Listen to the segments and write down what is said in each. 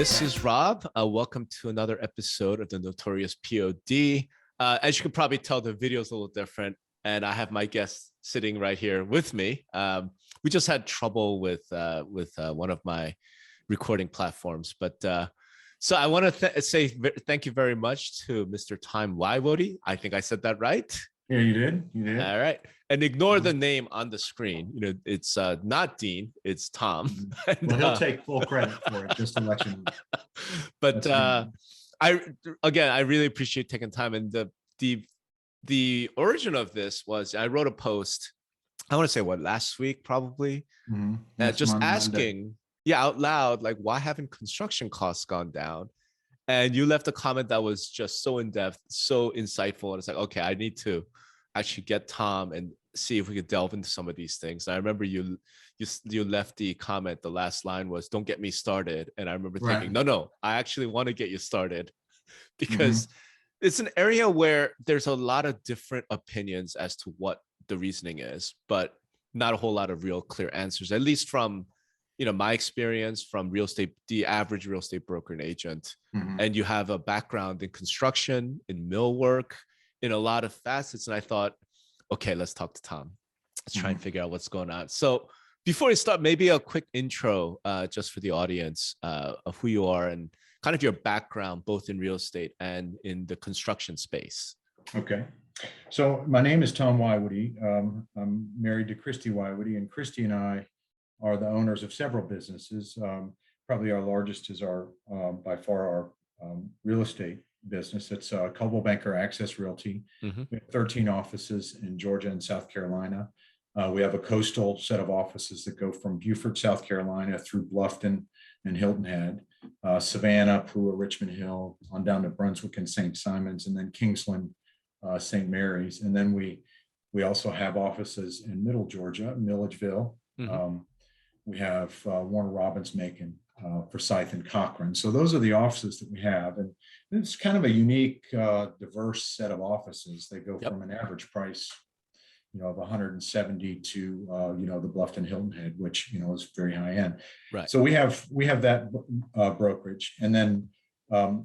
This is Rob. Welcome to another episode of the Notorious POD. As you can probably tell, the video is a little different, and I have my guest sitting right here with me. We just had trouble with one of my recording platforms, but so I want to say thank you very much to Mr. Tom Woiwode. I think I said that right. Yeah, you did. You did. All right. And ignore the name on the screen. You know, it's not Dean, it's Tom. And, well, he'll take full credit for it, just to let you know. But I really appreciate taking time. And the origin of this was I wrote a post, I want to say last week, probably, just asking, out loud, like, why haven't construction costs gone down? And you left a comment that was just so in-depth, so insightful. And it's like, okay, I need to actually get Tom and see if we could delve into some of these things. And I remember you left the comment, the last line was, "Don't get me started." And I remember thinking, no, I actually want to get you started, because it's an area where there's a lot of different opinions as to what the reasoning is, but not a whole lot of real clear answers, at least from my experience from real estate, the average real estate broker and agent. And you have a background in construction, in millwork, in a lot of facets. And I thought, okay, let's talk to Tom. Let's try and figure out what's going on. So before we start, maybe a quick intro just for the audience of who you are and kind of your background, both in real estate and in the construction space. Okay. So my name is Tom Woiwode. I'm married to Christy Woiwode, and Christy and I are the owners of several businesses. Probably our largest is by far our real estate business. It's Coldwell Banker Access Realty. We have 13 offices in Georgia and South Carolina. We have a coastal set of offices that go from Beaufort, South Carolina, through Bluffton and Hilton Head, Savannah, Pua, Richmond Hill, on down to Brunswick and St. Simons, and then Kingsland, St. Mary's. And then we also have offices in Middle Georgia, Milledgeville. We have Warner Robins, Macon, Forsyth, and Cochran. So those are the offices that we have. And it's kind of a unique, diverse set of offices. They go from an average price, of 170 to, the Bluffton Hilton Head, which, is very high end. Right. So we have that brokerage. And then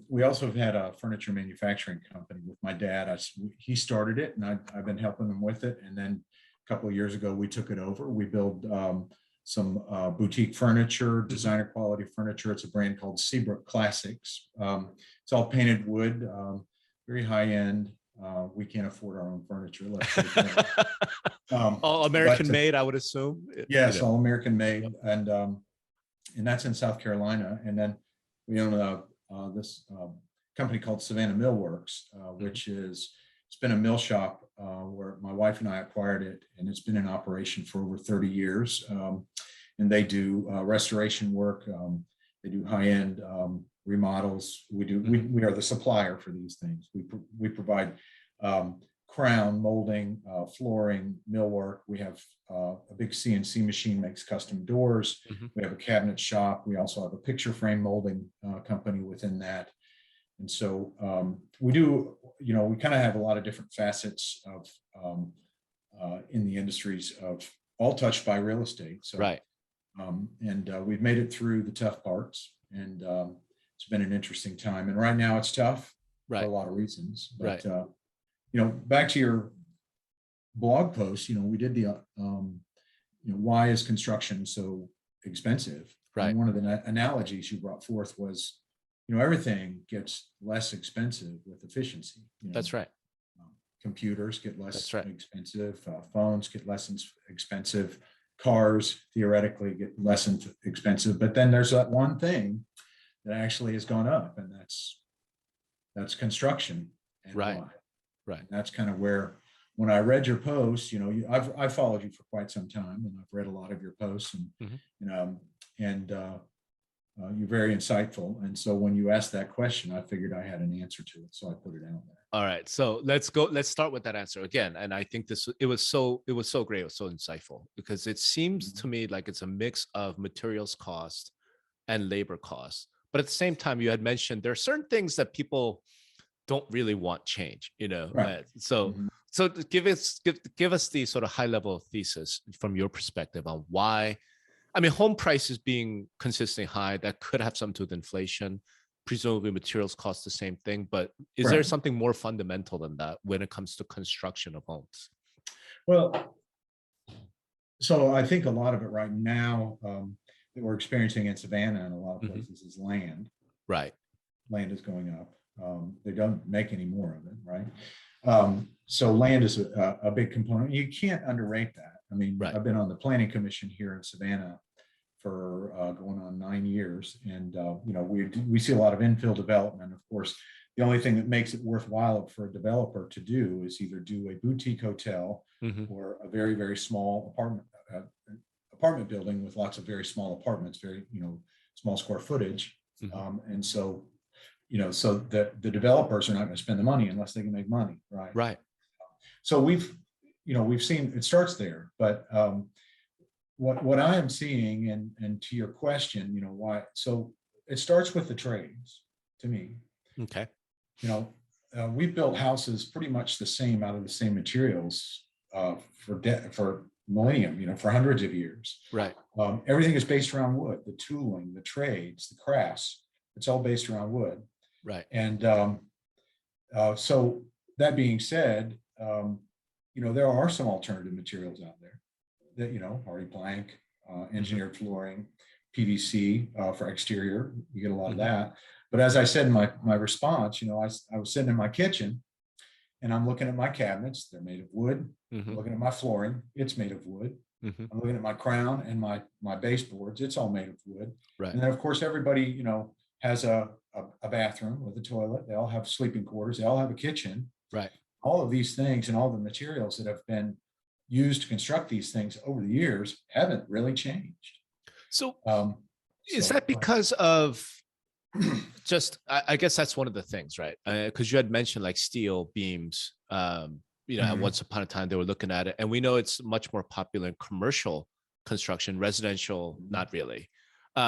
we also have had a furniture manufacturing company with my dad. He started it, and I've been helping him with it. And then a couple of years ago, we took it over. We build some boutique furniture, designer quality furniture. It's a brand called Seabrook Classics. It's all painted wood, very high end. We can't afford our own furniture. All American made, I would assume. Yes, all American made, and that's in South Carolina. And then we own this company called Savannah Millworks, which it's been a mill shop where my wife and I acquired it, and it's been in operation for over 30 years. And they do restoration work. They do high-end remodels. We are the supplier for these things. We provide crown, molding, flooring, millwork. We have a big CNC machine, makes custom doors. We have a cabinet shop. We also have a picture frame molding company within that. And so we do, we kind of have a lot of different facets of in the industries of all touched by real estate. So, right. And we've made it through the tough parts, and it's been an interesting time. And right now it's tough for a lot of reasons. But, back to your blog post, we did the, why is construction so expensive? Right. And one of the analogies you brought forth was, everything gets less expensive with efficiency. That's right. Computers get less expensive. Phones get less expensive. Cars theoretically get less expensive. But then there's that one thing that actually has gone up, and that's construction. And right. Why. Right. And that's kind of where, when I read your posts, I've followed you for quite some time, and I've read a lot of your posts, and you're very insightful. And so when you asked that question, I figured I had an answer to it. So I put it out there. All right. So let's start with that answer again. And I think it was so great. It was so insightful, because it seems to me like it's a mix of materials cost and labor costs. But at the same time, you had mentioned there are certain things that people don't really want change, Right. So give us the sort of high level thesis from your perspective on why. I mean, home prices being consistently high, that could have something to do with inflation. Presumably materials cost the same thing, but is there Right. something more fundamental than that when it comes to construction of homes? Well, so I think a lot of it right now that we're experiencing in Savannah and a lot of places is land. Right. Land is going up. They don't make any more of it, right? So land is a big component. You can't underrate that. I mean, Right. I've been on the planning commission here in Savannah for going on 9 years, and you know, we see a lot of infill development. Of course, the only thing that makes it worthwhile for a developer to do is either do a boutique hotel or a very, very small apartment building with lots of very small apartments, very, you know, small square footage. And so, you know, so that the developers are not going to spend the money unless they can make money, right? Right. So we've seen it starts there, but what I am seeing, and to your question, you know, why? So it starts with the trades, to me. Okay. You know, we've built houses pretty much the same out of the same materials for millennium, you know, for hundreds of years. Right. Everything is based around wood, the tooling, the trades, the crafts. It's all based around wood. Right. And so that being said, you know, there are some alternative materials out there that, you know, hardy plank, engineered flooring, PVC for exterior. You get a lot of that. But as I said in my response, you know, I was sitting in my kitchen and I'm looking at my cabinets. They're made of wood. I'm looking at my flooring. It's made of wood. I'm looking at my crown and my baseboards. It's all made of wood. Right. And then, of course, everybody, you know, has a bathroom with a toilet. They all have sleeping quarters. They all have a kitchen. Right. All of these things and all the materials that have been used to construct these things over the years haven't really changed. So is that because of just, I guess that's one of the things, right? Because you had mentioned like steel beams, you know, once upon a time they were looking at it, and we know it's much more popular in commercial construction, residential, not really.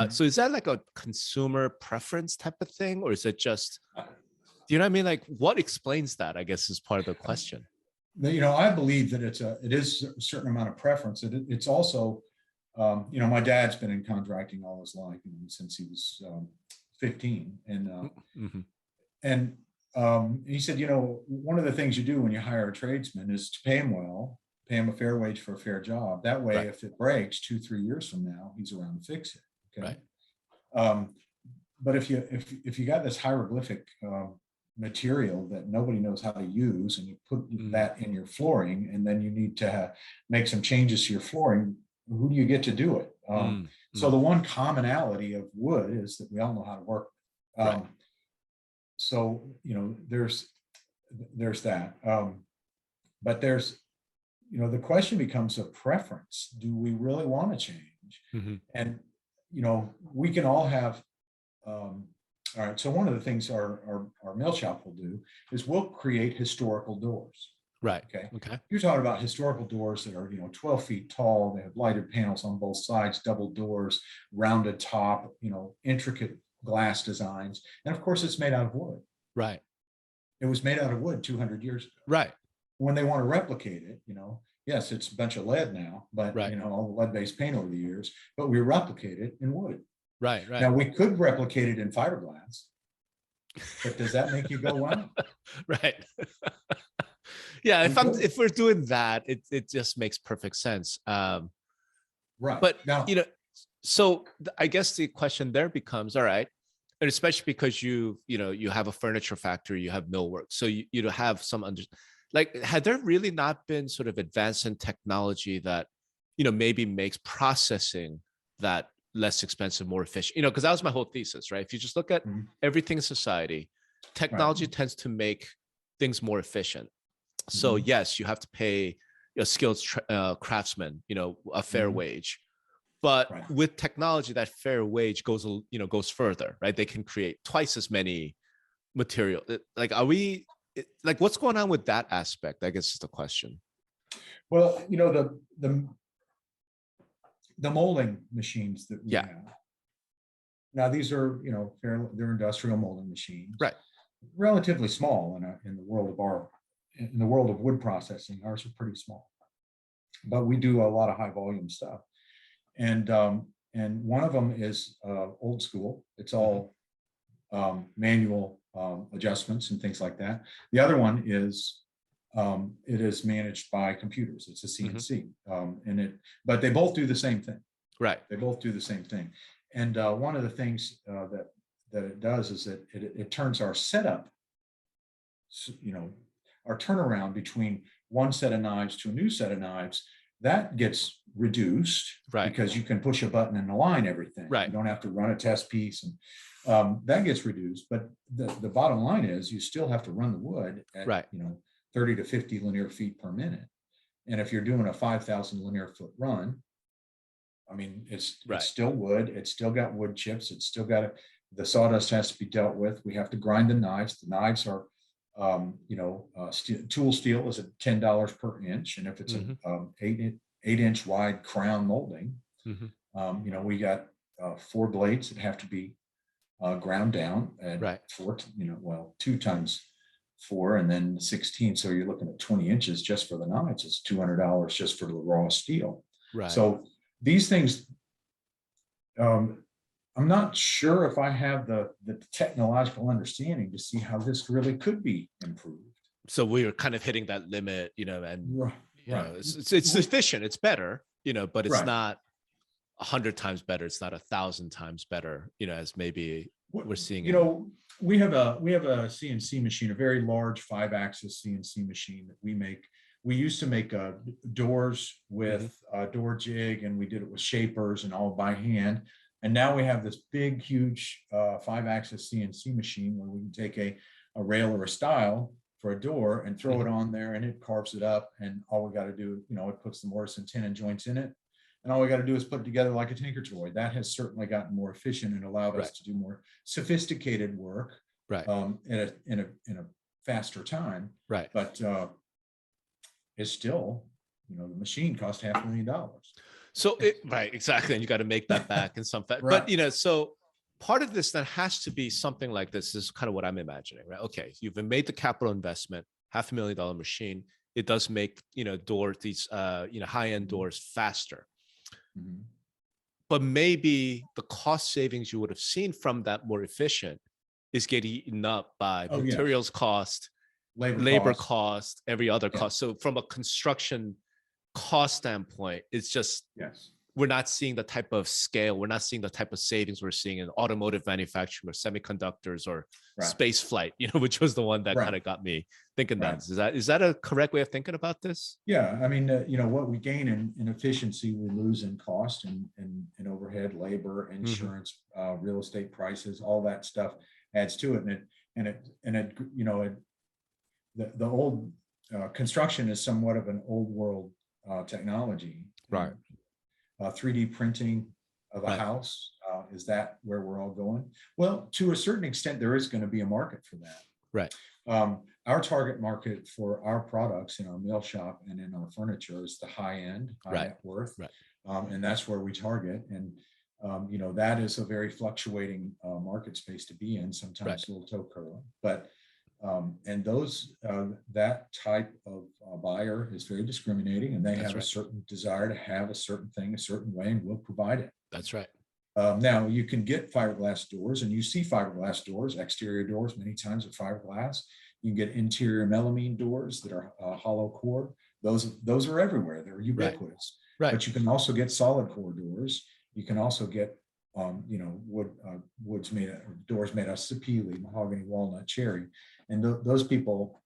So is that like a consumer preference type of thing, or is it just, do you know what I mean? Like, what explains that, I guess, is part of the question. You know, I believe that it is a certain amount of preference. It's also, you know, my dad's been in contracting all his life, you know, since he was 15, and he said, you know, one of the things you do when you hire a tradesman is to pay him well, pay him a fair wage for a fair job. That way, if it breaks 2-3 years from now, he's around to fix it. Okay. Right. But if you got this hieroglyphic material that nobody knows how to use, and you put that in your flooring, and then you need to make some changes to your flooring, who do you get to do it? So the one commonality of wood is that we all know how to work. So, you know, there's that. But there's, you know, the question becomes a preference. Do we really want to change? And, you know, we can all have, all right. So one of the things our mill shop will do is we'll create historical doors. Right. Okay. You're talking about historical doors that are, you know, 12 feet tall. They have lighted panels on both sides, double doors, rounded top, you know, intricate glass designs. And of course, it's made out of wood. Right. It was made out of wood 200 years ago. Right. When they want to replicate it, you know, yes, it's a bunch of lead now, but, you know, all the lead-based paint over the years, but we replicate it in wood. Right. Now, we could replicate it in fiberglass, but does that make you go, wow? Right. Yeah, if we're doing that, it just makes perfect sense. Right. But now, you know, so I guess the question there becomes, all right, and especially because you have a furniture factory, you have millwork, so you have some like, had there really not been sort of advance in technology that, you know, maybe makes processing that less expensive, more efficient? You know, because that was my whole thesis, right? If you just look at everything in society, technology tends to make things more efficient. So yes, you have to pay a skilled craftsman, you know, a fair wage, but with technology, that fair wage goes further, right? They can create twice as many material. Like, like, what's going on with that aspect, I guess, is the question. Well, you know, the molding machines that we have now, these are, you know, they're industrial molding machines, right? Relatively small in the world of wood processing. Ours are pretty small, but we do a lot of high volume stuff. And And one of them is old school. It's all manual adjustments and things like that. The other one is it is managed by computers. It's a CNC, but they both do the same thing. Right. They both do the same thing. And one of the things that it does is that it turns our setup, our turnaround between one set of knives to a new set of knives, that gets reduced, right, because you can push a button and align everything. Right. You don't have to run a test piece, and that gets reduced. But the bottom line is you still have to run the wood at right, 30 to 50 linear feet per minute. And if you're doing a 5,000 linear foot run, I mean, it's still wood. It's still got wood chips. It's still got the sawdust has to be dealt with. We have to grind the knives. The knives are, tool steel is at $10 per inch. And if it's an 8-inch wide crown molding, we got 4 blades that have to be ground down at 2 times 4 and then 16. So you're looking at 20 inches just for the knives. It's $200 just for the raw steel. Right. So these things, I'm not sure if I have the technological understanding to see how this really could be improved. So we're kind of hitting that limit, and it's efficient, it's better, but it's not 100 times better. It's not 1,000 times better, as maybe we're seeing. We have a CNC machine, a very large 5-axis CNC machine that we make. We used to make doors with door jig, and we did it with shapers and all by hand. And now we have this big, huge 5-axis CNC machine where we can take a rail or a stile for a door and throw it on there, and it carves it up. And all we got to do, it puts the mortise and tenon joints in it. And all we got to do is put it together like a tinker toy. That has certainly gotten more efficient and allowed us to do more sophisticated work in a faster time. Right. But it's still, the machine cost $500,000. So exactly. And you got to make that back in some fact. But, so part of this then has to be something like this is kind of what I'm imagining, right? Okay. You've made the capital investment, $500,000 machine. It does make, these, high-end doors faster. But maybe the cost savings you would have seen from that more efficient is getting eaten up by materials cost, labor cost, every other cost. So from a construction cost standpoint, it's just, we're not seeing the type of scale. We're not seeing the type of savings we're seeing in automotive manufacturing or semiconductors or space flight, which was the one that kind of got me thinking that. Is that a correct way of thinking about this? Yeah. I mean, what we gain in efficiency, we lose in cost and overhead, labor, insurance, real estate prices, all that stuff adds to it. The old construction is somewhat of an old world technology. Right. 3D printing of a house, is that where we're all going? Well, to a certain extent, there is going to be a market for that. Right. Our target market for our products in our mill shop and in our furniture is the high end, high net worth. Right. And that's where we target. And, that is a very fluctuating market space to be in, sometimes a little toe curling. But and those that type of buyer is very discriminating, and they have a certain desire to have a certain thing a certain way, and we'll provide it. That's right. Now you can get fiberglass doors, and you see fiberglass doors, exterior doors many times with fiberglass. You can get interior melamine doors that are hollow core. Those are everywhere. They're ubiquitous. Right. But you can also get solid core doors. You can also get doors made out of sapele, mahogany, walnut, cherry. And those people,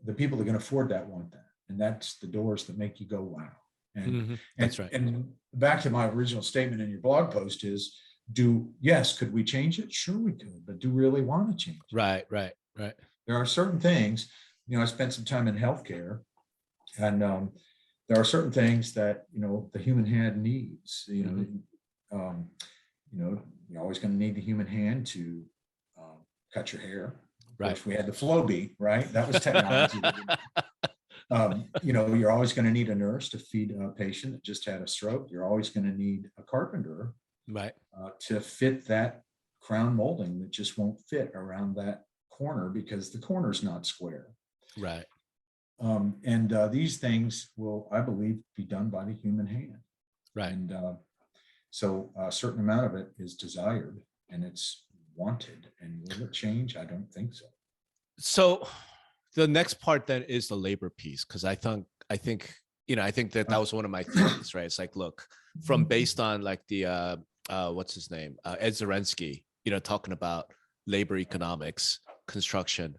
the people that can afford that want that. And that's the doors that make you go, wow. And that's right. And back to my original statement in your blog post is, could we change it? Sure we could, but do we really want to change it? Right. There are certain things, I spent some time in healthcare, and there are certain things that, the human hand needs, you're always going to need the human hand to cut your hair. Right. If we had the flow beat, right? That was technology. You're always going to need a nurse to feed a patient that just had a stroke. You're always going to need a carpenter, to fit that crown molding that just won't fit around that corner because the corner's not square. Right. And these things will, I believe, be done by the human hand. Right. And So a certain amount of it is desired and it's wanted. And will it change? I don't think so. So the next part then is the labor piece, because I think I think that was one of my theories, right? It's like, look, from based on like the what's his name, Ed Zarensky, talking about labor economics, construction,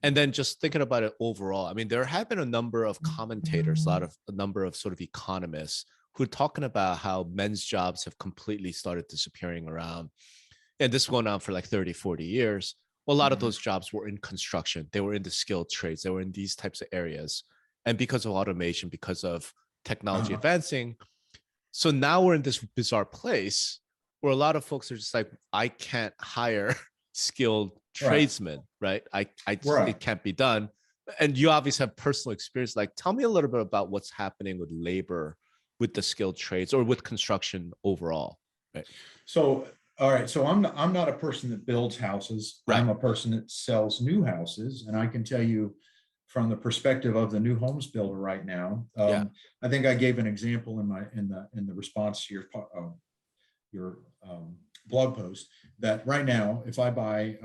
and then just thinking about it overall. I mean, there have been a number of commentators, a number of sort of economists who are talking about how men's jobs have completely started disappearing around. And this is going on for like 30, 40 years. Well, a lot of those jobs were in construction. They were in the skilled trades. They were in these types of areas. And because of automation, because of technology advancing, so now we're in this bizarre place where a lot of folks are just like, I can't hire skilled tradesmen, right? It can't be done. And you obviously have personal experience. Like, tell me a little bit about what's happening with labor, with the skilled trades, or with construction overall, right? So, all right. So I'm not a person that builds houses. Right. I'm a person that sells new houses. And I can tell you from the perspective of the new homes builder right now, I think I gave an example in the response to your blog post that right now, if I buy,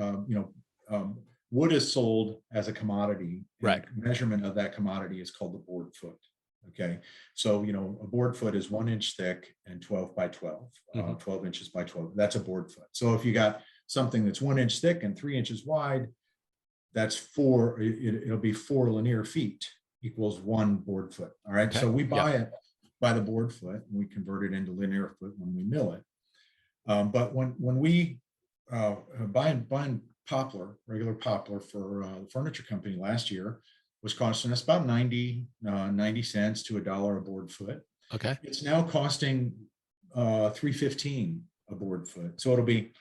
wood is sold as a commodity. Right. The measurement of that commodity is called the board foot. Okay. So, a board foot is 1 inch thick and 12 by 12, 12 inches by 12. That's a board foot. So if you got something that's 1 inch thick and 3 inches wide, that's it'll be 4 linear feet equals 1 board foot. All right. Okay. So we buy it by the board foot and we convert it into linear foot when we mill it. But when we buying poplar, regular poplar for the furniture company last year was costing us about 90 cents to $1 a board foot. Okay. It's now costing $3.15 a board foot. So it'll be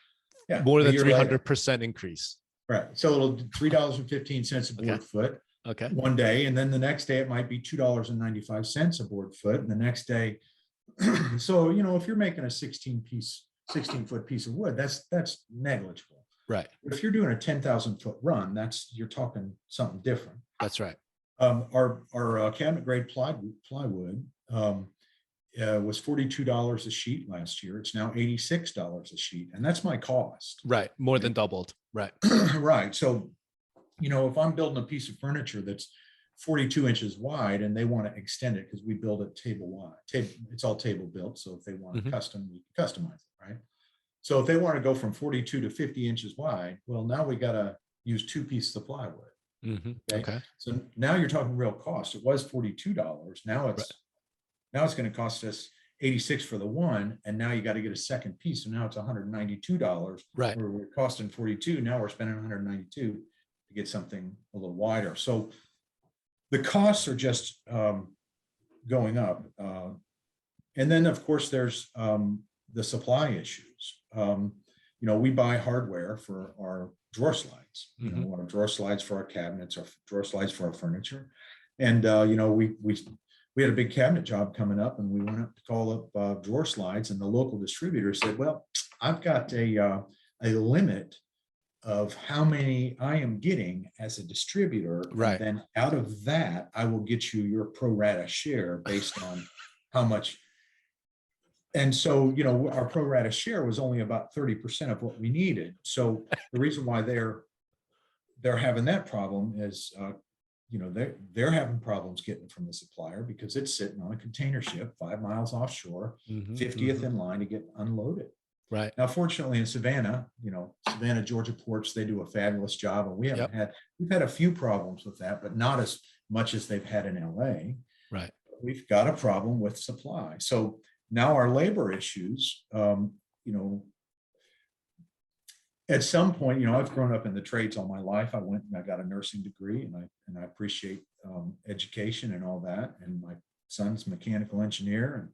more than 300% increase. Right. So it'll $3.15 a board foot. Okay. One day, and then the next day it might be $2.95 a board foot, and the next day. So if you're making a 16-foot piece of wood, that's negligible. Right. But if you're doing a 10,000 foot run, you're talking something different. That's right. Our cabinet grade plywood was $42 a sheet last year. It's now $86 a sheet, and that's my cost. Right. More than doubled. Right. Right. So, if I'm building a piece of furniture that's 42 inches wide and they want to extend it, because we build it table wide, it's all table built. So if they want to custom, we can customize it. Right. So if they want to go from 42 to 50 inches wide, well, now we got to use 2 pieces of plywood. Okay. So now you're talking real cost. It was $42. Now it's going to cost us $86 for the one, and now you got to get a second piece. So now it's $192. Right. Where we're costing $42. Now we're spending $192 to get something a little wider. So the costs are just going up. And then of course there's the supply issues. We buy hardware for our drawer slides, our drawer slides for our cabinets, our drawer slides for our furniture. And, we had a big cabinet job coming up, and we went up to call up drawer slides, and the local distributor said, well, I've got a limit of how many I am getting as a distributor. Right. And then out of that, I will get you your pro rata share based on how much. And so, our pro rata share was only about 30% of what we needed. So the reason why they're having that problem is, they're having problems getting it from the supplier because it's sitting on a container ship 5 miles offshore, 50th in line to get unloaded. Right. Now, fortunately in Savannah, Savannah, Georgia ports, they do a fabulous job, and we've had a few problems with that, but not as much as they've had in LA. Right. We've got a problem with supply. So now our labor issues, at some point, I've grown up in the trades all my life. I went and I got a nursing degree, and I appreciate education and all that. And my son's a mechanical engineer.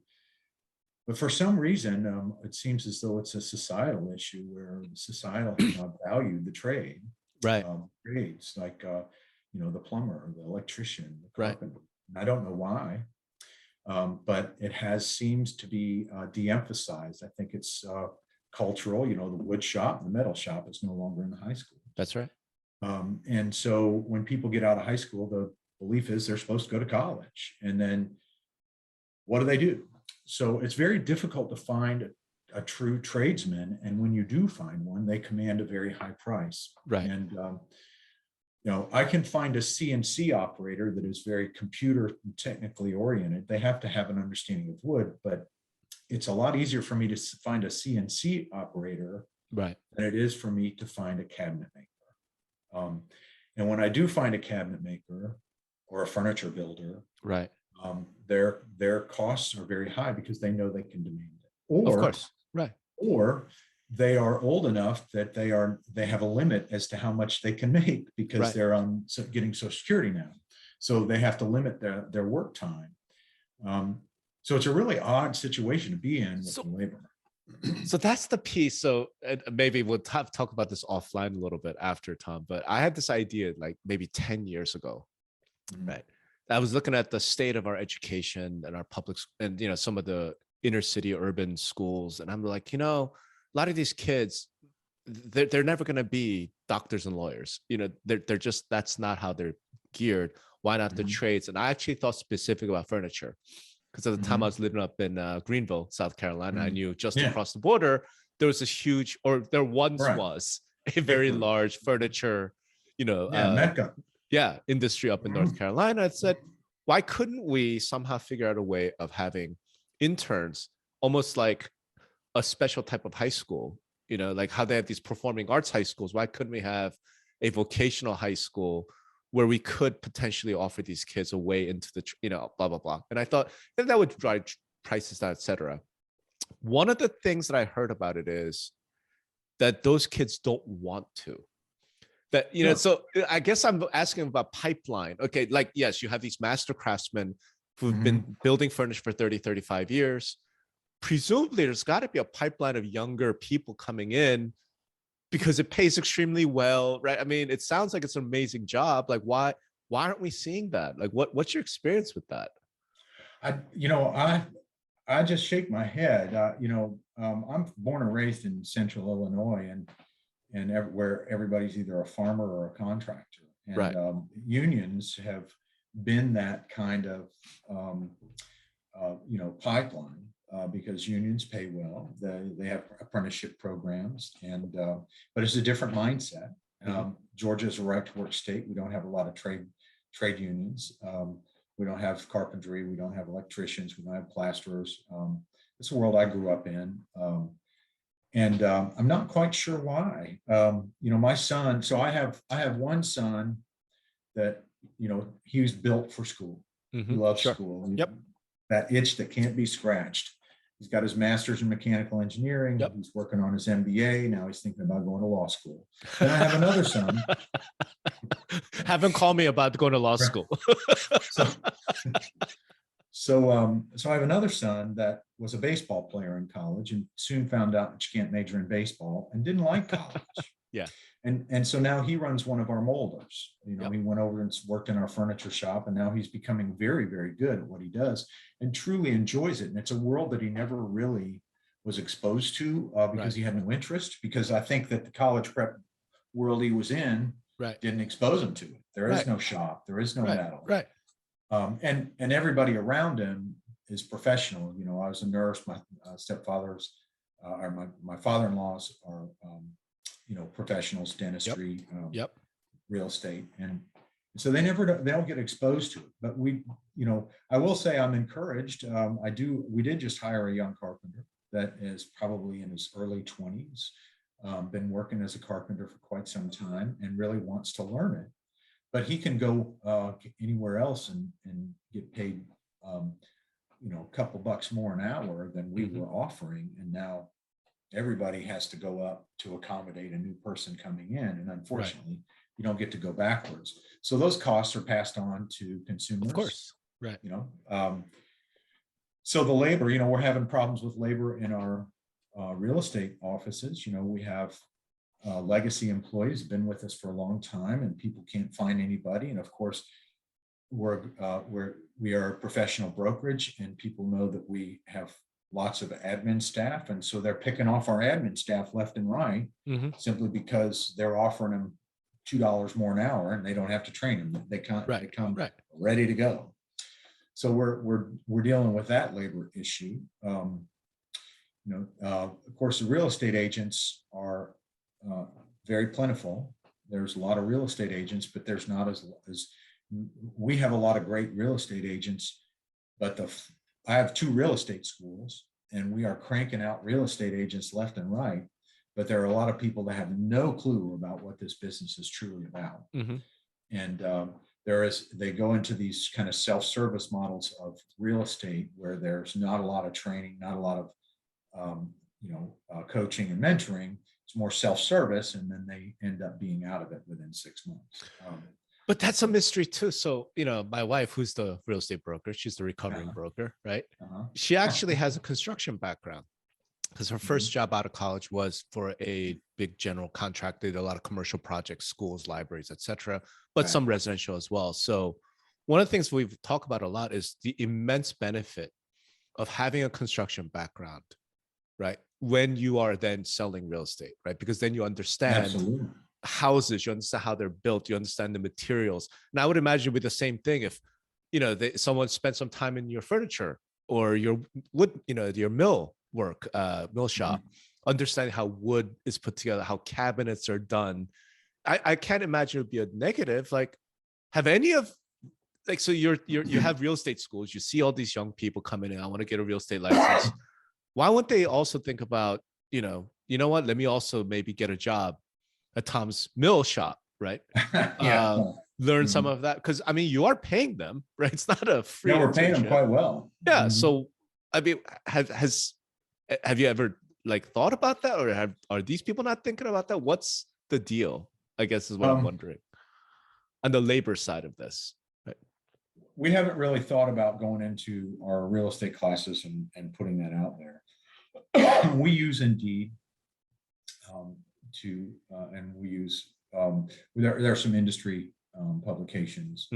But for some reason, it seems as though it's a societal issue where societal has not valued the trade. Right. Trades like, the plumber, the electrician, the carpenter. Right. And I don't know why, but it seems to be de-emphasized. I think it's cultural. The wood shop, the metal shop is no longer in the high school. That's right. And so when people get out of high school, the belief is they're supposed to go to college. And then what do? So it's very difficult to find a true tradesman. And when you do find one, they command a very high price. Right. And, I can find a CNC operator that is very computer and technically oriented. They have to have an understanding of wood, but it's a lot easier for me to find a CNC operator Right. than it is for me to find a cabinet maker. And when I do find a cabinet maker or a furniture builder, Right. their costs are very high because they know they can demand it. Of course. Right. Or they are old enough that they have a limit as to how much they can make because Right. they're on getting Social Security now. So they have to limit their work time. So it's a really odd situation to be in with the labor. So that's the piece. So maybe we'll talk about this offline a little bit after, Tom, but I had this idea like maybe 10 years ago, right? I was looking at the state of our education and our public and, some of the inner city urban schools. And I'm like, a lot of these kids, they're never going to be doctors and lawyers. They're just, that's not how they're geared. Why not the trades? And I actually thought specific about furniture. Because at the time I was living up in Greenville, South Carolina, I knew just across the border, there was this huge, or there once was a very large furniture, Mecca. Industry up in North Carolina. I said, why couldn't we somehow figure out a way of having interns, almost like a special type of high school, like how they have these performing arts high schools? Why couldn't we have a vocational high school where we could potentially offer these kids a way into the, blah, blah, blah. And I thought that would drive prices down, et cetera. One of the things that I heard about it is that those kids don't want to. That, so I guess I'm asking about pipeline. Okay, like, yes, you have these master craftsmen who've been building furniture for 30, 35 years. Presumably, there's got to be a pipeline of younger people coming in because it pays extremely well, right? I mean, it sounds like it's an amazing job. Like, why aren't we seeing that? Like, what's your experience with that? I just shake my head. I'm born and raised in Central Illinois, and where everybody's either a farmer or a contractor. And right. Unions have been that kind of pipeline. Because unions pay well, they have apprenticeship programs, but it's a different mindset. Georgia's a right-to-work state. We don't have a lot of trade unions. We don't have carpentry. We don't have electricians. We don't have plasterers. It's a world I grew up in, and I'm not quite sure why. My son. So I have one son that he was built for school. He loves school. That itch that can't be scratched. He's got his master's in mechanical engineering. He's working on his MBA. Now he's thinking about going to law school. Then I have another son. Haven't called me about going to law school. So I have another son that was a baseball player in college and soon found out that you can't major in baseball and didn't like college. And so now he runs one of our molders. He went over and worked in our furniture shop, and now he's becoming very, very good at what he does and truly enjoys it. And it's a world that he never really was exposed to because he had no interest, because I think that the college prep world he was in didn't expose him to it. There is no shop. There is no metal. And everybody around him is professional. I was a nurse. My stepfather's or my father-in-laws are professionals, dentistry, real estate, and so they don't get exposed to it. But I will say I'm encouraged. We did just hire a young carpenter that is probably in his early 20s, been working as a carpenter for quite some time and really wants to learn it. But he can go anywhere else and get paid, a couple bucks more an hour than we were offering, and now everybody has to go up to accommodate a new person coming in. And unfortunately, you don't get to go backwards. So those costs are passed on to consumers. Of course. Right. So the labor, we're having problems with labor in our real estate offices. We have legacy employees been with us for a long time, and people can't find anybody. And of course, we are a professional brokerage, and people know that we have lots of admin staff, and so they're picking off our admin staff left and right simply because they're offering them $2 more an hour, and they don't have to train them. They come ready to go. So we're dealing with that labor issue. Of course, the real estate agents are very plentiful. There's a lot of real estate agents, but there's not as we have a lot of great real estate agents, but I have 2 real estate schools, and we are cranking out real estate agents left and right. But there are a lot of people that have no clue about what this business is truly about. Mm-hmm. And they go into these kind of self-service models of real estate where there's not a lot of training, not a lot of coaching and mentoring. It's more self-service, and then they end up being out of it within 6 months. But that's a mystery too. So, my wife, who's the real estate broker, she's the recovering broker, right? She actually has a construction background, because her first job out of college was for a big general contractor, did a lot of commercial projects, schools, libraries, etc., but some residential as well. So one of the things we've talked about a lot is the immense benefit of having a construction background, right? When you are then selling real estate, right? Because then you understand houses, you understand how they're built, you understand the materials. And I would imagine with the same thing, if, someone spent some time in your furniture or your wood, your mill shop, understanding how wood is put together, how cabinets are done. I can't imagine it would be a negative. Like, have any of, like, so you have real estate schools, you see all these young people coming in, I want to get a real estate license. Why wouldn't they also think about, you know what, let me also maybe get a job at Tom's mill shop, right? Learn some of that. Because, I mean, you are paying them, right? It's not a free. No, we're paying them quite well. Yeah. So, I mean, have you ever thought about that, or are these people not thinking about that? What's the deal, I guess, is what I'm wondering on the labor side of this. Right? We haven't really thought about going into our real estate classes and putting that out there. We use Indeed and we use, there are some industry publications,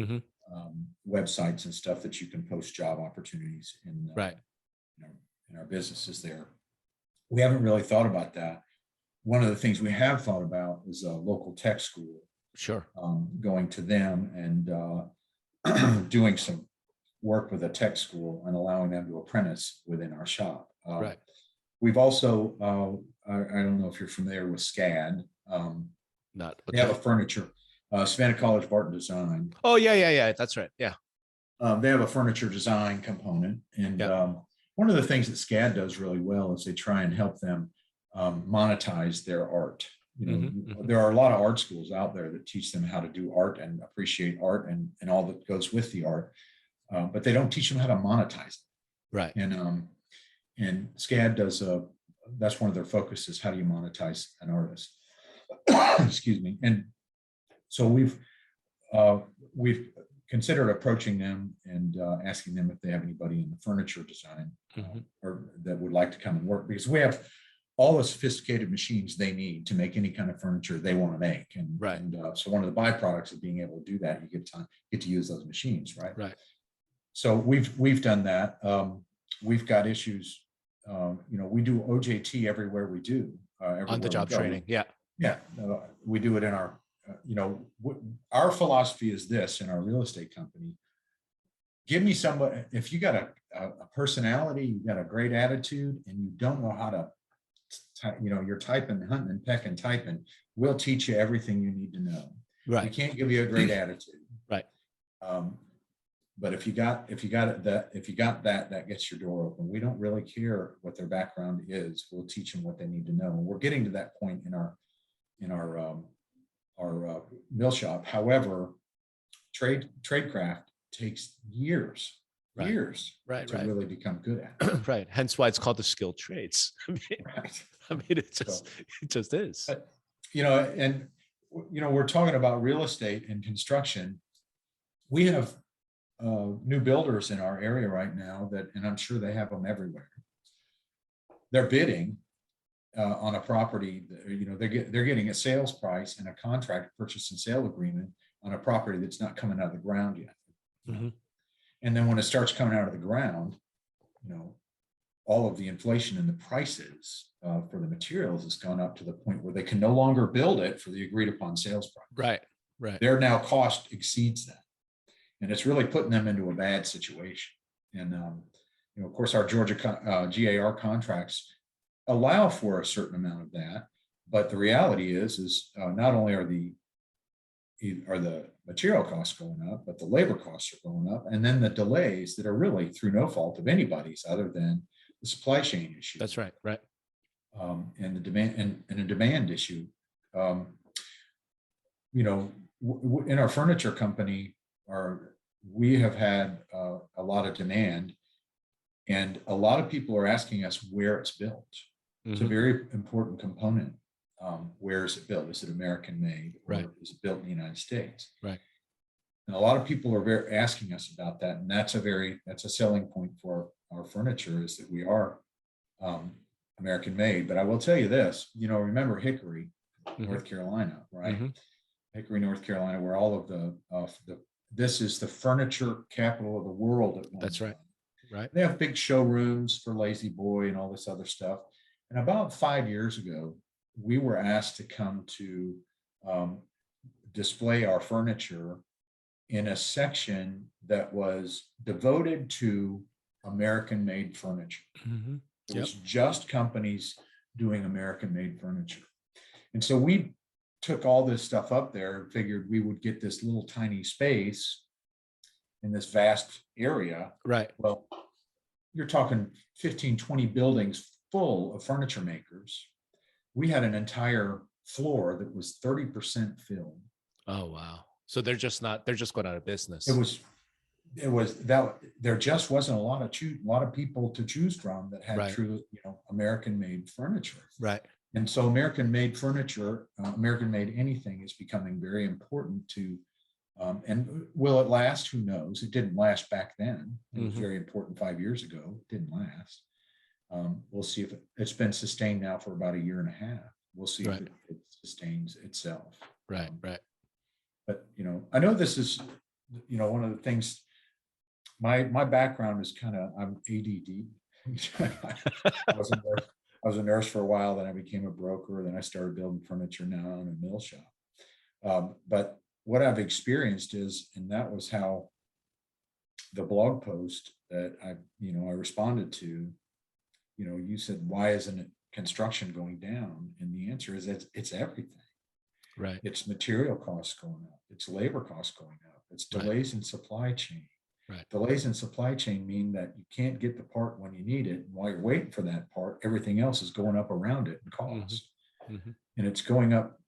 websites and stuff that you can post job opportunities in our businesses there. We haven't really thought about that. One of the things we have thought about is a local tech school. Sure. Going to them and doing some work with a tech school and allowing them to apprentice within our shop. Right. We've also, I don't know if you're familiar with SCAD. Not. They have a furniture, Savannah College of Art and Design. Oh, yeah. That's right. Yeah. They have a furniture design component. And one of the things that SCAD does really well is they try and help them monetize their art. There are a lot of art schools out there that teach them how to do art and appreciate art and all that goes with the art, but they don't teach them how to monetize it. Right. And SCAD does that's one of their focuses. How do you monetize an artist? Excuse me. And so we've considered approaching them and asking them if they have anybody in the furniture design or that would like to come and work, because we have all the sophisticated machines they need to make any kind of furniture they want to make. And, so one of the byproducts of being able to do that, you get to use those machines, right? Right. So we've done that. We've got issues. We do OJT everywhere we do. On the job training. Yeah. Yeah. We do it in our, our philosophy is this in our real estate company. Give me somebody, if you got a personality, you got a great attitude, and you don't know how to, you're typing, hunting and pecking, typing, we'll teach you everything you need to know. Right. We can't give you a great attitude. Right. But if you got that gets your door open. We don't really care what their background is. We'll teach them what they need to know. And we're getting to that point in our mill shop. However, tradecraft takes years to really become good at. Right. Hence why it's called the skilled trades. It just is. But, we're talking about real estate and construction. We have new builders in our area right now and I'm sure they have them everywhere. They're bidding on a property. They're getting a sales price and a contract purchase and sale agreement on a property that's not coming out of the ground yet. And then when it starts coming out of the ground, all of the inflation in the prices for the materials has gone up to the point where they can no longer build it for the agreed upon sales price. Right. Their now cost exceeds that. And it's really putting them into a bad situation. And, of course, our Georgia GAR contracts allow for a certain amount of that, but the reality is not only are the material costs going up, but the labor costs are going up, and then the delays that are really through no fault of anybody's other than the supply chain issue. That's right. Right. And the demand and a demand issue. You know, in our furniture company, we have had a lot of demand, and a lot of people are asking us where it's built. It's a very important component. Where is it built? Is it American made, or is it built in the United States? Right. And a lot of people are asking us about that, and that's a selling point for our furniture, is that we are American made. But I will tell you this, you know, remember Hickory, North Carolina, right? Hickory, North Carolina, where all of this is the furniture capital of the world at one That's right. time. Right. They have big showrooms for Lazy Boy and all this other stuff. And about 5 years ago, we were asked to come to display our furniture in a section that was devoted to American made furniture. It was just companies doing American made furniture. And so we took all this stuff up there and figured we would get this little tiny space in this vast area. Right. Well, you're talking 15, 20 buildings full of furniture makers. We had an entire floor that was 30% filled. Oh, wow. So they're just going out of business. It was that there just wasn't a lot of people to choose from that had true, you know, American made furniture. Right. And so American made furniture, American made anything is becoming very important to, and will it last? Who knows? It didn't last back then. It was very important 5 years ago. It didn't last. We'll see if it's been sustained now for about a year and a half. We'll see if it sustains itself. Right. Right. But, you know, I know this is, you know, one of the things, my background is I'm ADD. I was a nurse for a while, then I became a broker, then I started building furniture. Now I'm in a mill shop. But what I've experienced is, and that was how the blog post that I responded to, you know, you said, why isn't it construction going down? And the answer is it's everything. Right. It's material costs going up. It's labor costs going up. It's delays in supply chain. Right. Delays in supply chain mean that you can't get the part when you need it. And while you're waiting for that part, everything else is going up around it in cost. And it's going up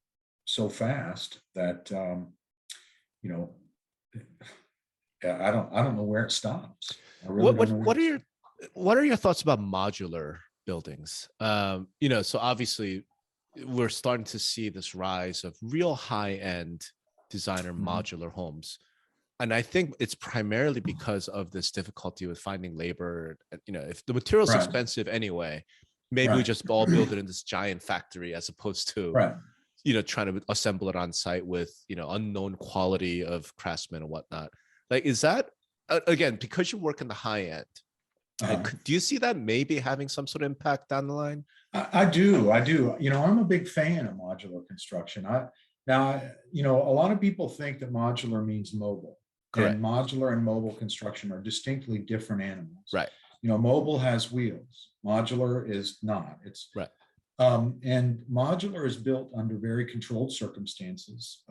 so fast that, you know, I don't know where it stops. I really don't know what are your thoughts about modular buildings? You know, so obviously we're starting to see this rise of real high-end designer modular homes. And I think it's primarily because of this difficulty with finding labor. You know, if the material's expensive anyway, maybe we just all build it in this giant factory as opposed to, you know, trying to assemble it on site with, you know, unknown quality of craftsmen and whatnot. Like, is that, again, because you work in the high end, do you see that maybe having some sort of impact down the line? I do. You know, I'm a big fan of modular construction. You know, a lot of people think that modular means mobile. Correct. And modular and mobile construction are distinctly different animals. Right. You know, mobile has wheels. Modular is not. It's right. And modular is built under very controlled circumstances.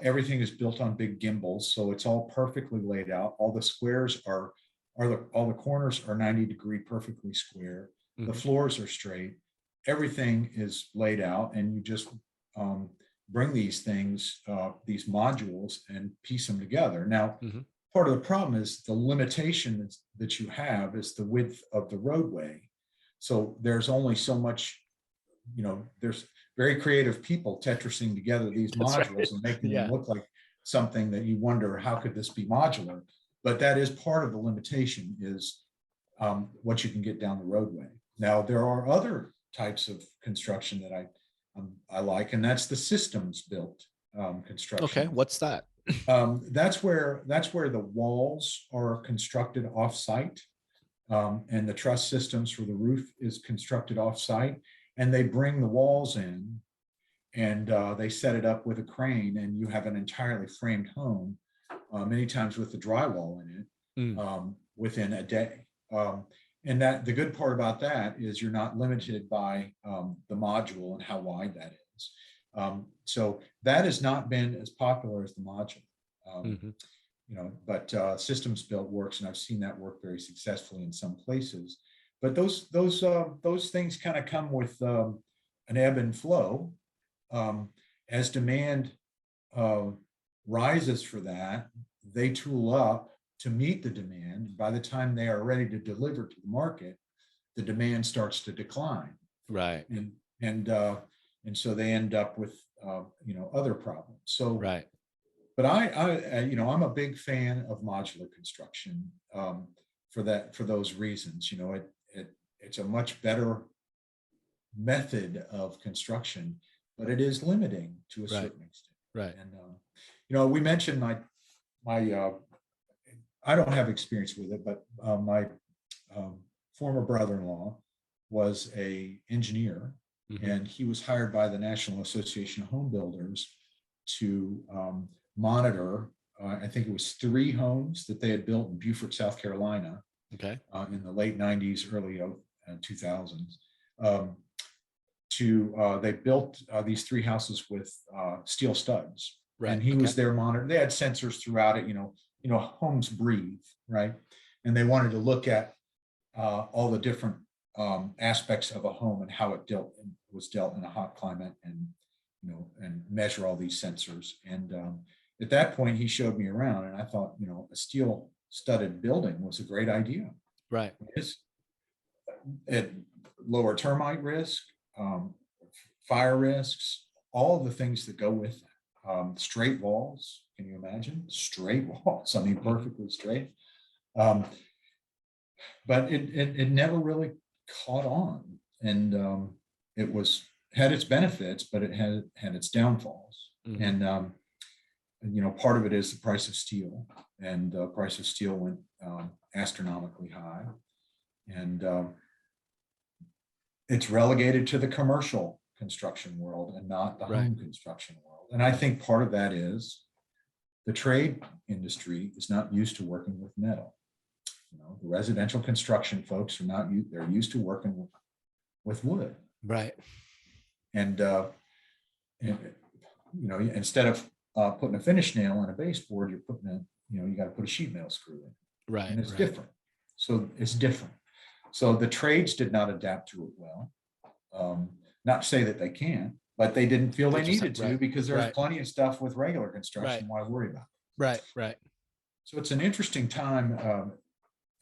Everything is built on big gimbals, so it's all perfectly laid out. All the squares all the corners are 90-degree perfectly square. The floors are straight. Everything is laid out, and you just bring these things, these modules, and piece them together. Now, part of the problem is the limitation that you have is the width of the roadway. So there's only so much, you know, there's very creative people Tetrising together these modules and making them look like something that you wonder, how could this be modular? But that is part of the limitation, is what you can get down the roadway. Now, there are other types of construction that I like, and that's the systems built construction. Okay, what's that? That's where the walls are constructed off-site, and the truss systems for the roof is constructed off-site, and they bring the walls in, and they set it up with a crane, and you have an entirely framed home, many times with the drywall in it, within a day. And that the good part about that is you're not limited by the module and how wide that is. So that has not been as popular as the module. But systems built works, and I've seen that work very successfully in some places. But those things kind of come with an ebb and flow. As demand rises for that, they tool up to meet the demand. By the time they are ready to deliver to the market, the demand starts to decline. Right. And so they end up with other problems. So right. But I'm a big fan of modular construction for those reasons. It's a much better method of construction, but it is limiting to a certain extent. Right. And we mentioned my I don't have experience with it, but my former brother-in-law was an engineer, and he was hired by the National Association of Home Builders to monitor, I think it was 3 homes that they had built in Beaufort, South Carolina, in the late 90s, early 2000s. They built these 3 houses with steel studs, and he was there monitoring. They had sensors throughout it. Homes breathe, right? And they wanted to look at all the different aspects of a home and how it was dealt in a hot climate, and measure all these sensors. And at that point, he showed me around, and I thought, a steel studded building was a great idea. Right. It lower termite risk, fire risks, all the things that go with that. Straight walls. Can you imagine straight walls? I mean, perfectly straight. But it never really caught on, and it had its benefits, but it had its downfalls. And part of it is the price of steel, and the price of steel went astronomically high, and it's relegated to the commercial construction world and not the home construction world. And I think part of that is the trade industry is not used to working with metal. The residential construction folks are not used. They're used to working with wood. Right. And instead of putting a finish nail on a baseboard, you're putting you got to put a sheet metal screw in. Right. And it's different. So it's different. So the trades did not adapt to it well. Not to say that they can't, but they didn't feel they needed to, because there's plenty of stuff with regular construction. Why worry about it? Right. So it's an interesting time.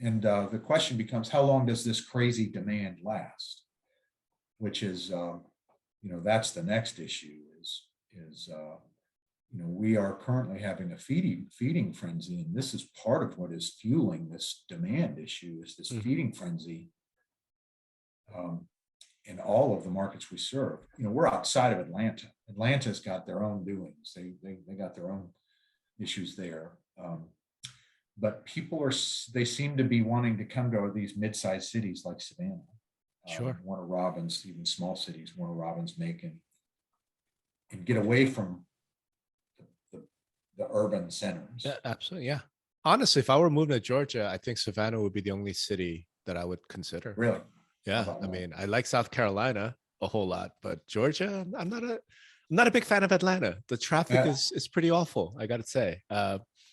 And the question becomes, how long does this crazy demand last? Which is, that's the next issue. We are currently having a feeding frenzy, and this is part of what is fueling this demand issue. Is this feeding frenzy in all of the markets we serve? We're outside of Atlanta. Atlanta's got their own doings. They got their own issues there. But they seem to be wanting to come to these mid-sized cities like Savannah, Warner Robins, even small cities, Warner Robins, Macon, and get away from the urban centers. Yeah, absolutely. Yeah. Honestly, if I were moving to Georgia, I think Savannah would be the only city that I would consider. Really? Yeah. I mean, I like South Carolina a whole lot, but Georgia, I'm not a big fan of Atlanta. The traffic is pretty awful, I got to say.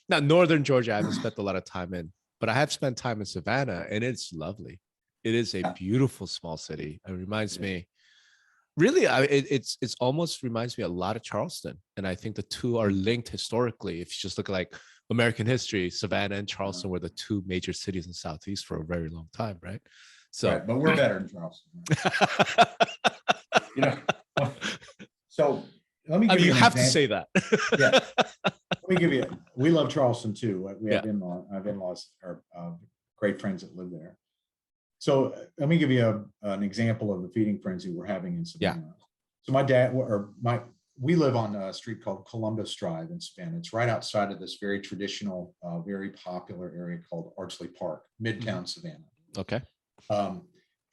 Now, Northern Georgia, I haven't spent a lot of time in, but I have spent time in Savannah, and it's lovely. It is a beautiful small city. It reminds me, really, it's almost reminds me a lot of Charleston. And I think the two are linked historically. If you just look at like American history, Savannah and Charleston were the 2 major cities in the Southeast for a very long time, right? So, but we're better than Charleston. So let me give you an example. To say that. Yeah. Let me give you. We love Charleston too. We have in-laws are great friends that live there. So let me give you an example of the feeding frenzy we're having in Savannah. So we live on a street called Columbus Drive in Savannah. It's right outside of this very traditional, very popular area called Archley Park, Midtown Savannah. Okay.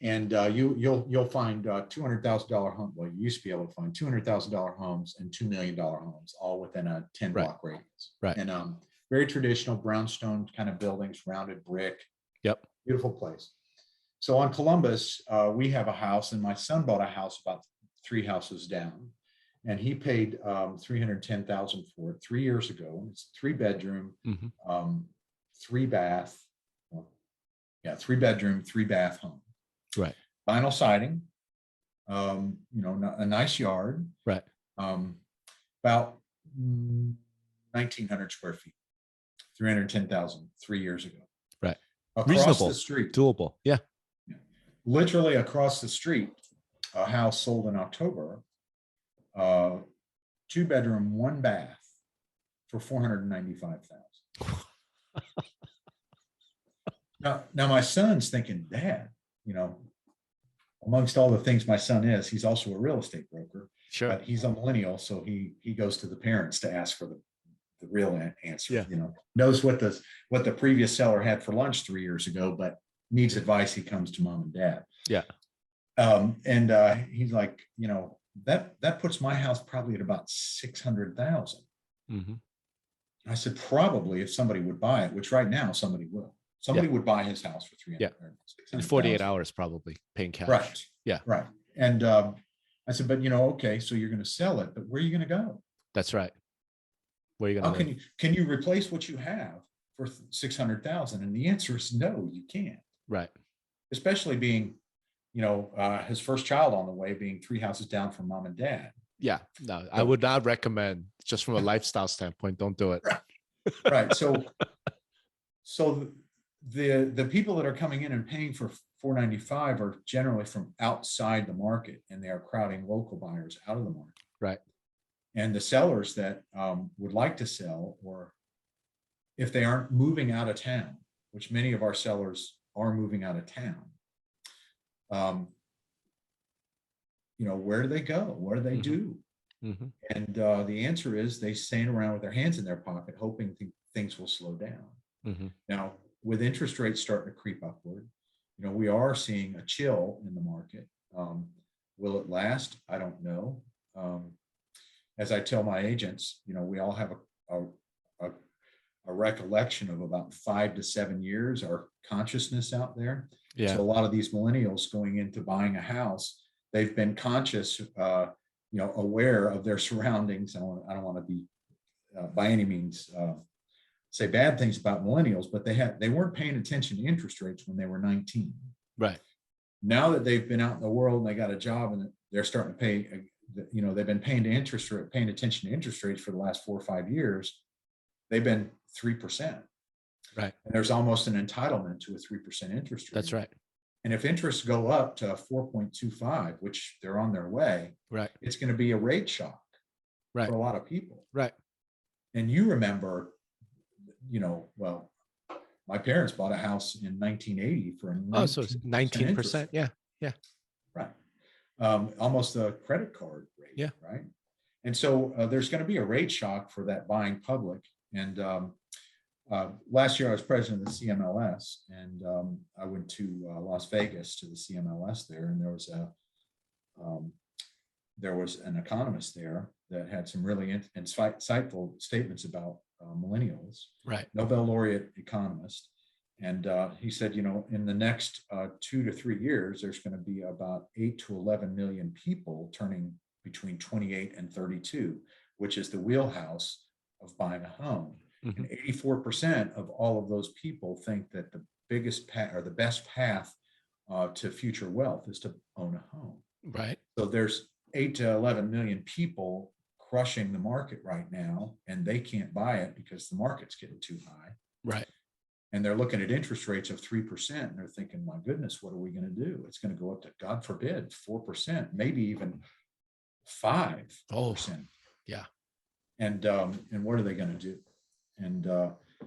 And you'll find $200,000 home. Well, you used to be able to find $200,000 homes and $2 million homes, all within a 10-block radius. Right. And very traditional brownstone kind of buildings, rounded brick. Yep. Beautiful place. So on Columbus, we have a house, and my son bought a house about 3 houses down, and he paid $310,000 for it 3 years ago. It's 3-bedroom, 3-bath, well, yeah, 3-bedroom, 3-bath home. Right. Vinyl siding, a nice yard. Right. About 1,900 square feet, 310,000 3 years ago. Right. Across Reasonable. the street, Doable. Yeah. literally across the street, a house sold in October, 2-bedroom, 1-bath for $495,000. Now my son's thinking, Dad, amongst all the things my son is, he's also a real estate broker. Sure. But he's a millennial, so he goes to the parents to ask for the real answer. Yeah. Knows what the previous seller had for lunch 3 years ago, but needs advice. He comes to mom and dad. Yeah. And he's like, that puts my house probably at about 600,000. I said, probably, if somebody would buy it, which right now somebody will. Somebody would buy his house for 300. In 48 hours, probably paying cash. Right. Yeah. Right. And I said, but okay, so you're going to sell it, but where are you going to go? That's right. Where are you going to can you replace what you have for 600,000? And the answer is no, you can't. Right. Especially being, his first child on the way, being 3 houses down from mom and dad. Yeah. No, I would not recommend, just from a lifestyle standpoint, don't do it. Right. So the people that are coming in and paying for $495 are generally from outside the market, and they are crowding local buyers out of the market. Right. And the sellers that would like to sell, or if they aren't moving out of town, which many of our sellers are moving out of town, where do they go? What do they do? And the answer is they stand around with their hands in their pocket, hoping things will slow down. Now, with interest rates starting to creep upward, we are seeing a chill in the market. Will it last? I don't know. As I tell my agents, we all have a recollection of about 5 to 7 years, our consciousness out there. Yeah. So a lot of these millennials going into buying a house, they've been conscious, aware of their surroundings. I don't want to be by any means say bad things about millennials, but they weren't paying attention to interest rates when they were 19. Right. Now that they've been out in the world and they got a job and they're starting to pay, they've been paying attention to interest rates for the last 4 or 5 years. They've been 3%. Right. And there's almost an entitlement to a 3% interest rate. That's right. And if interests go up to 4.25, which they're on their way, right, it's going to be a rate shock right, for a lot of people. Right. And you remember, well, my parents bought a house in 1980 for a so it's 19%. Yeah. Yeah. Right. Almost a credit card rate. Yeah. Right. And so there's going to be a rate shock for that buying public. And last year I was president of the CMLS, and I went to Las Vegas to the CMLS there, and there was an economist there that had some really insightful statements about millennials. Right. Nobel laureate economist. And he said, in the next 2 to 3 years, there's going to be about 8 to 11 million people turning between 28 and 32, which is the wheelhouse of buying a home. And 84% of all of those people think that the biggest path or the best path to future wealth is to own a home. Right. So there's 8 to 11 million people crushing the market right now, and they can't buy it because the market's getting too high. Right. And they're looking at interest rates of 3%, and they're thinking, my goodness, what are we going to do? It's going to go up to, God forbid, 4%, maybe even 5%. Oh, yeah. And what are they going to do? And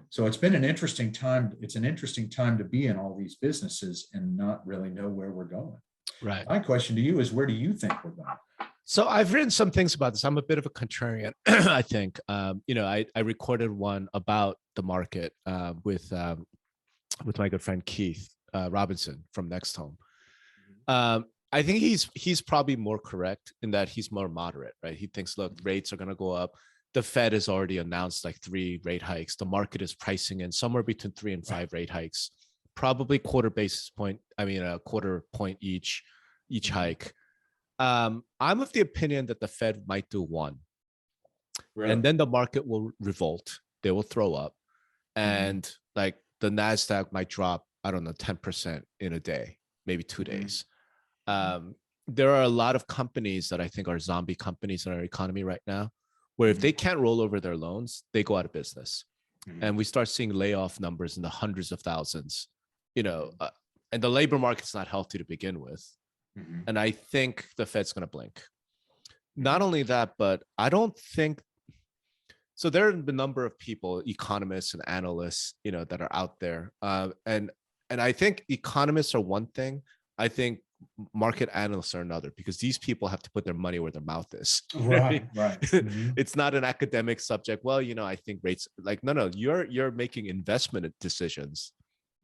so it's been an interesting time. It's an interesting time to be in all these businesses and not really know where we're going. Right. My question to you is, where do you think we're going? So I've written some things about this. I'm a bit of a contrarian, I think. I recorded one about the market with my good friend Keith Robinson from Next Home. I think he's probably more correct in that he's more moderate, right? He thinks, look, rates are going to go up. The Fed has already announced like 3 rate hikes. The market is pricing in somewhere between 3 and 5 rate hikes probably quarter basis point. I mean, a quarter point each hike. I'm of the opinion that the Fed might do one, and then the market will revolt. They will throw up, and like the Nasdaq might drop, I don't know, 10% in a day, maybe 2 days. There are a lot of companies that I think are zombie companies in our economy right now, where if they can't roll over their loans, they go out of business. And we start seeing layoff numbers in the hundreds of thousands, and the labor market's not healthy to begin with. And I think the Fed's going to blink. Not only that, but I don't think, so there are a number of people, economists and analysts, that are out there. And I think economists are one thing. I think market analysts are another, because these people have to put their money where their mouth is. Right. It's not an academic subject. Well, I think rates, like, no, you're making investment decisions,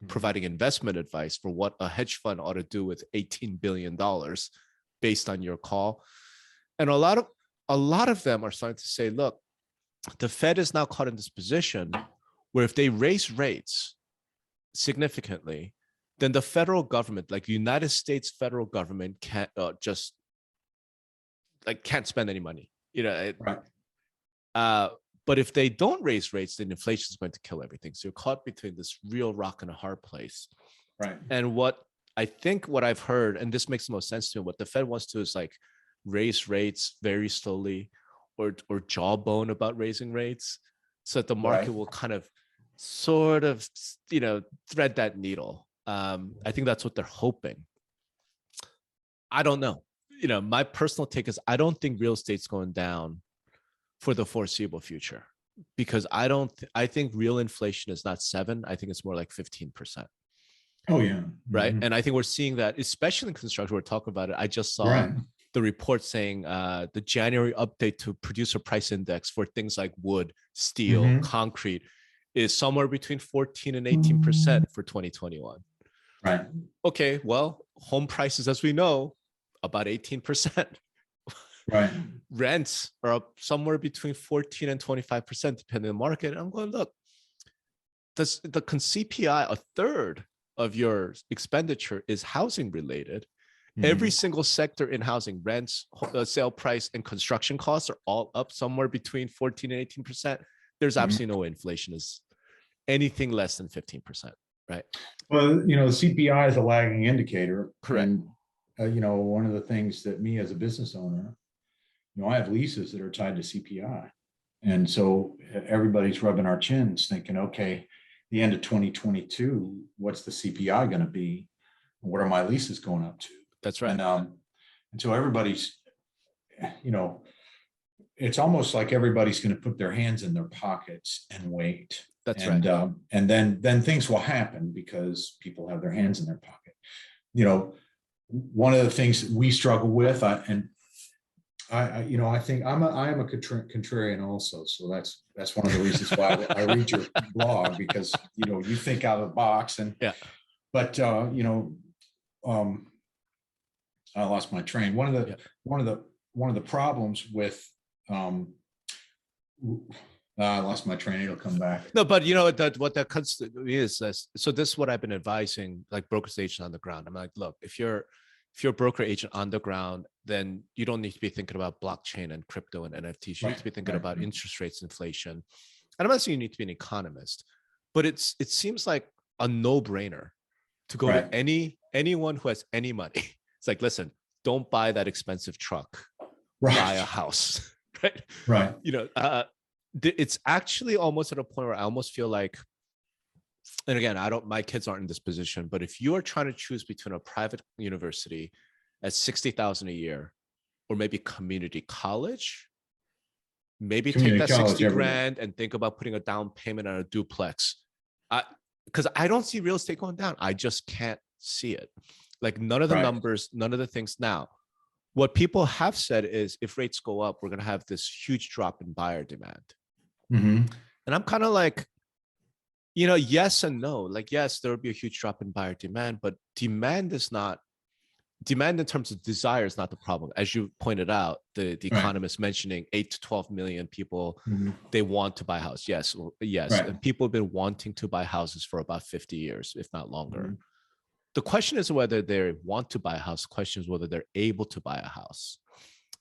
providing investment advice for what a hedge fund ought to do with $18 billion based on your call. And a lot of them are starting to say, look, the Fed is now caught in this position where if they raise rates significantly, then the federal government, like the United States federal government, can't can't spend any money. But if they don't raise rates, then inflation is going to kill everything. So you're caught between this real rock and a hard place. Right. And what I've heard, and this makes the most sense to me, what the Fed wants to do is like raise rates very slowly, or jawbone about raising rates, so that the market will kind of sort of thread that needle. I think that's what they're hoping. I don't know. My personal take is I don't think real estate's going down for the foreseeable future, because I think real inflation is not 7. I think it's more like 15%. Oh yeah. Right. And I think we're seeing that, especially in construction. We're talking about it. I just saw the report saying the January update to producer price index for things like wood, steel, concrete is somewhere between 14 and 18% for 2021. Right. Okay. Well, home prices, as we know, about 18%. Right. Rents are up somewhere between 14 and 25%, depending on the market. And I'm going, look, the CPI, a third of your expenditure is housing related. Every single sector in housing, rents, sale price, and construction costs are all up somewhere between 14 and 18%. There's absolutely no inflation is anything less than 15%, right? Well, the CPI is a lagging indicator. Correct. And, one of the things that me as a business owner, I have leases that are tied to CPI. And so everybody's rubbing our chins thinking, okay, the end of 2022, what's the CPI going to be? What are my leases going up to? That's right. And so everybody's, it's almost like everybody's going to put their hands in their pockets and wait. That's right. And then things will happen because people have their hands in their pocket. One of the things that we struggle with, I think I am a contrarian also. So that's one of the reasons why I read your blog, because you think out of the box. And but I lost my train. One of the problems with I lost my train. It'll come back. No, but what that cuts is this. So this is what I've been advising, like brokerage agents on the ground. I'm like, look, if you're a broker agent on the ground, then you don't need to be thinking about blockchain and crypto and NFTs. You need to be thinking about interest rates, inflation. And I'm not saying you need to be an economist, but it seems like a no-brainer to go to anyone who has any money. It's like, listen, don't buy that expensive truck. Buy a house. Right. It's actually almost at a point where I almost feel like, and again, my kids aren't in this position, but if you are trying to choose between a private university at $60,000 a year, or maybe community college, maybe take that 60 grand and think about putting a down payment on a duplex. Because I don't see real estate going down. I just can't see it. Like none of the numbers, none of the things. Now, what people have said is if rates go up, we're going to have this huge drop in buyer demand. And I'm kind of like, yes and no. Like, yes, there will be a huge drop in buyer demand, but demand is not demand in terms of desire is not the problem. As you pointed out, the Right. economist mentioning 8 to 12 million people, Mhm. they want to buy a house. Yes, yes. Right. And people have been wanting to buy houses for about 50 years, if not longer. Mhm. The question is whether they want to buy a house. The question is whether they're able to buy a house.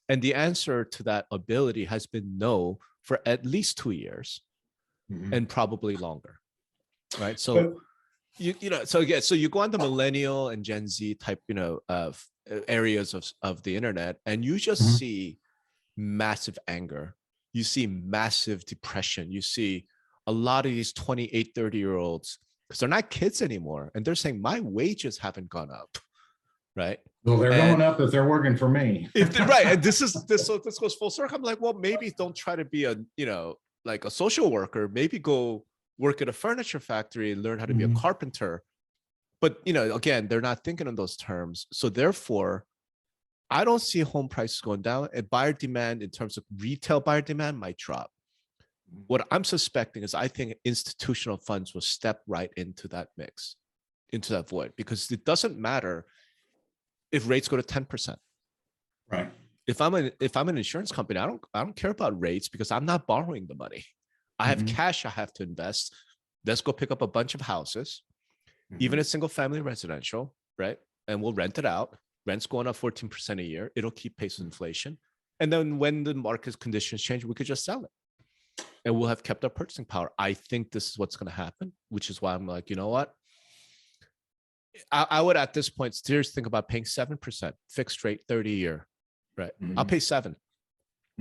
And the answer to that ability has been no for at least 2 years Mhm. and probably longer. Right. So But so again, so you go on the millennial and Gen Z type, of areas of the internet, and you just Mhm. see massive anger. You see massive depression. You see a lot of these 28, 30-year-olds, because they're not kids anymore. And they're saying, my wages haven't gone up. Right. well, they're And going up if they're working for me. right. And this goes full circle. I'm like, well, maybe don't try to be like a social worker. Maybe go work at a furniture factory and learn how to be a Mhm. carpenter. But, again, they're not thinking in those terms. So therefore, I don't see home prices going down, and buyer demand in terms of retail buyer demand might drop. What I'm suspecting is I think institutional funds will step right into that mix, into that void, because it doesn't matter if rates go to 10%. Right. If I'm an insurance company, I don't care about rates because I'm not borrowing the money. I have Mhm. cash I have to invest. Let's go pick up a bunch of houses, even Mhm. a single family residential, right? And we'll rent it out. Rent's going up 14% a year. It'll keep pace with inflation. And then when the market conditions change, we could just sell it. And we'll have kept our purchasing power. I think this is what's going to happen, which is why I'm like, you know what? I would at this point seriously think about paying 7% fixed rate 30-year, right? I'll Mhm. pay 7.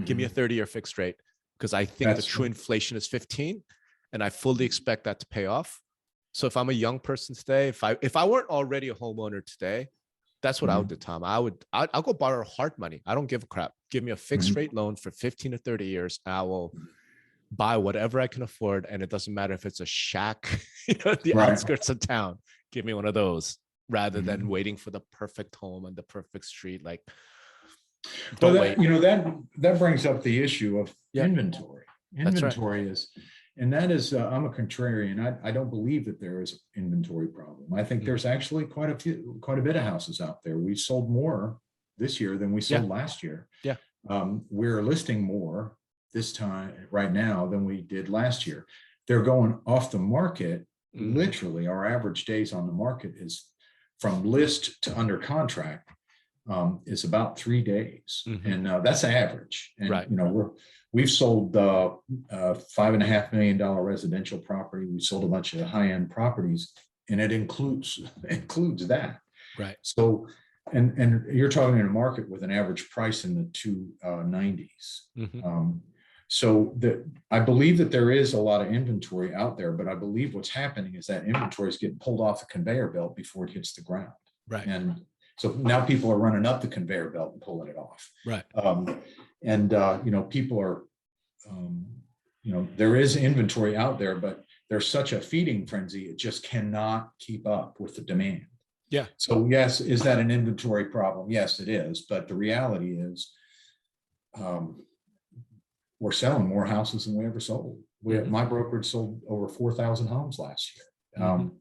Give me a Mhm. 30-year fixed rate, because I think the That's true inflation is 15, and I fully expect that to pay off. So if I'm a young person today, if I weren't already a homeowner today, that's what I would Mhm. do, Tom. I'll go borrow hard money. I don't give a crap. Give me a fixed Mhm. rate loan for 15 to 30 years. I will buy whatever I can afford, and it doesn't matter if it's a shack, the Right. outskirts of town. Give me one of those rather than Mhm. waiting for the perfect home and the perfect street. Like, Well, don't wait. that brings up the issue of Yeah, inventory. that's right. Inventory is, and that is, I'm a contrarian. I don't believe that there is an inventory problem. I think Mhm. there's actually quite a bit of houses out there. We sold more this year than we Yeah. sold last year. Yeah. We're listing more this time right now than we did last year. They're going off the market. Mhm. Literally, our average days on the market is from list to under contract is about 3 days, Mhm. and that's average. And Right. we've sold $5.5 million residential property. We sold a bunch of high-end properties, and it includes that. Right. So, and you're talking in a market with an average price in the 290s. Mhm. So I believe that there is a lot of inventory out there, but I believe what's happening is that inventory is getting pulled off the conveyor belt before it hits the ground. Right. And so now people are running up the conveyor belt and pulling it off. Right. People are, there is inventory out there, but there's such a feeding frenzy, it just cannot keep up with the demand. Yeah. So yes, is that an inventory problem? Yes, it is. But the reality is, we're selling more houses than we ever sold. My brokerage sold over 4,000 homes last year. Mhm.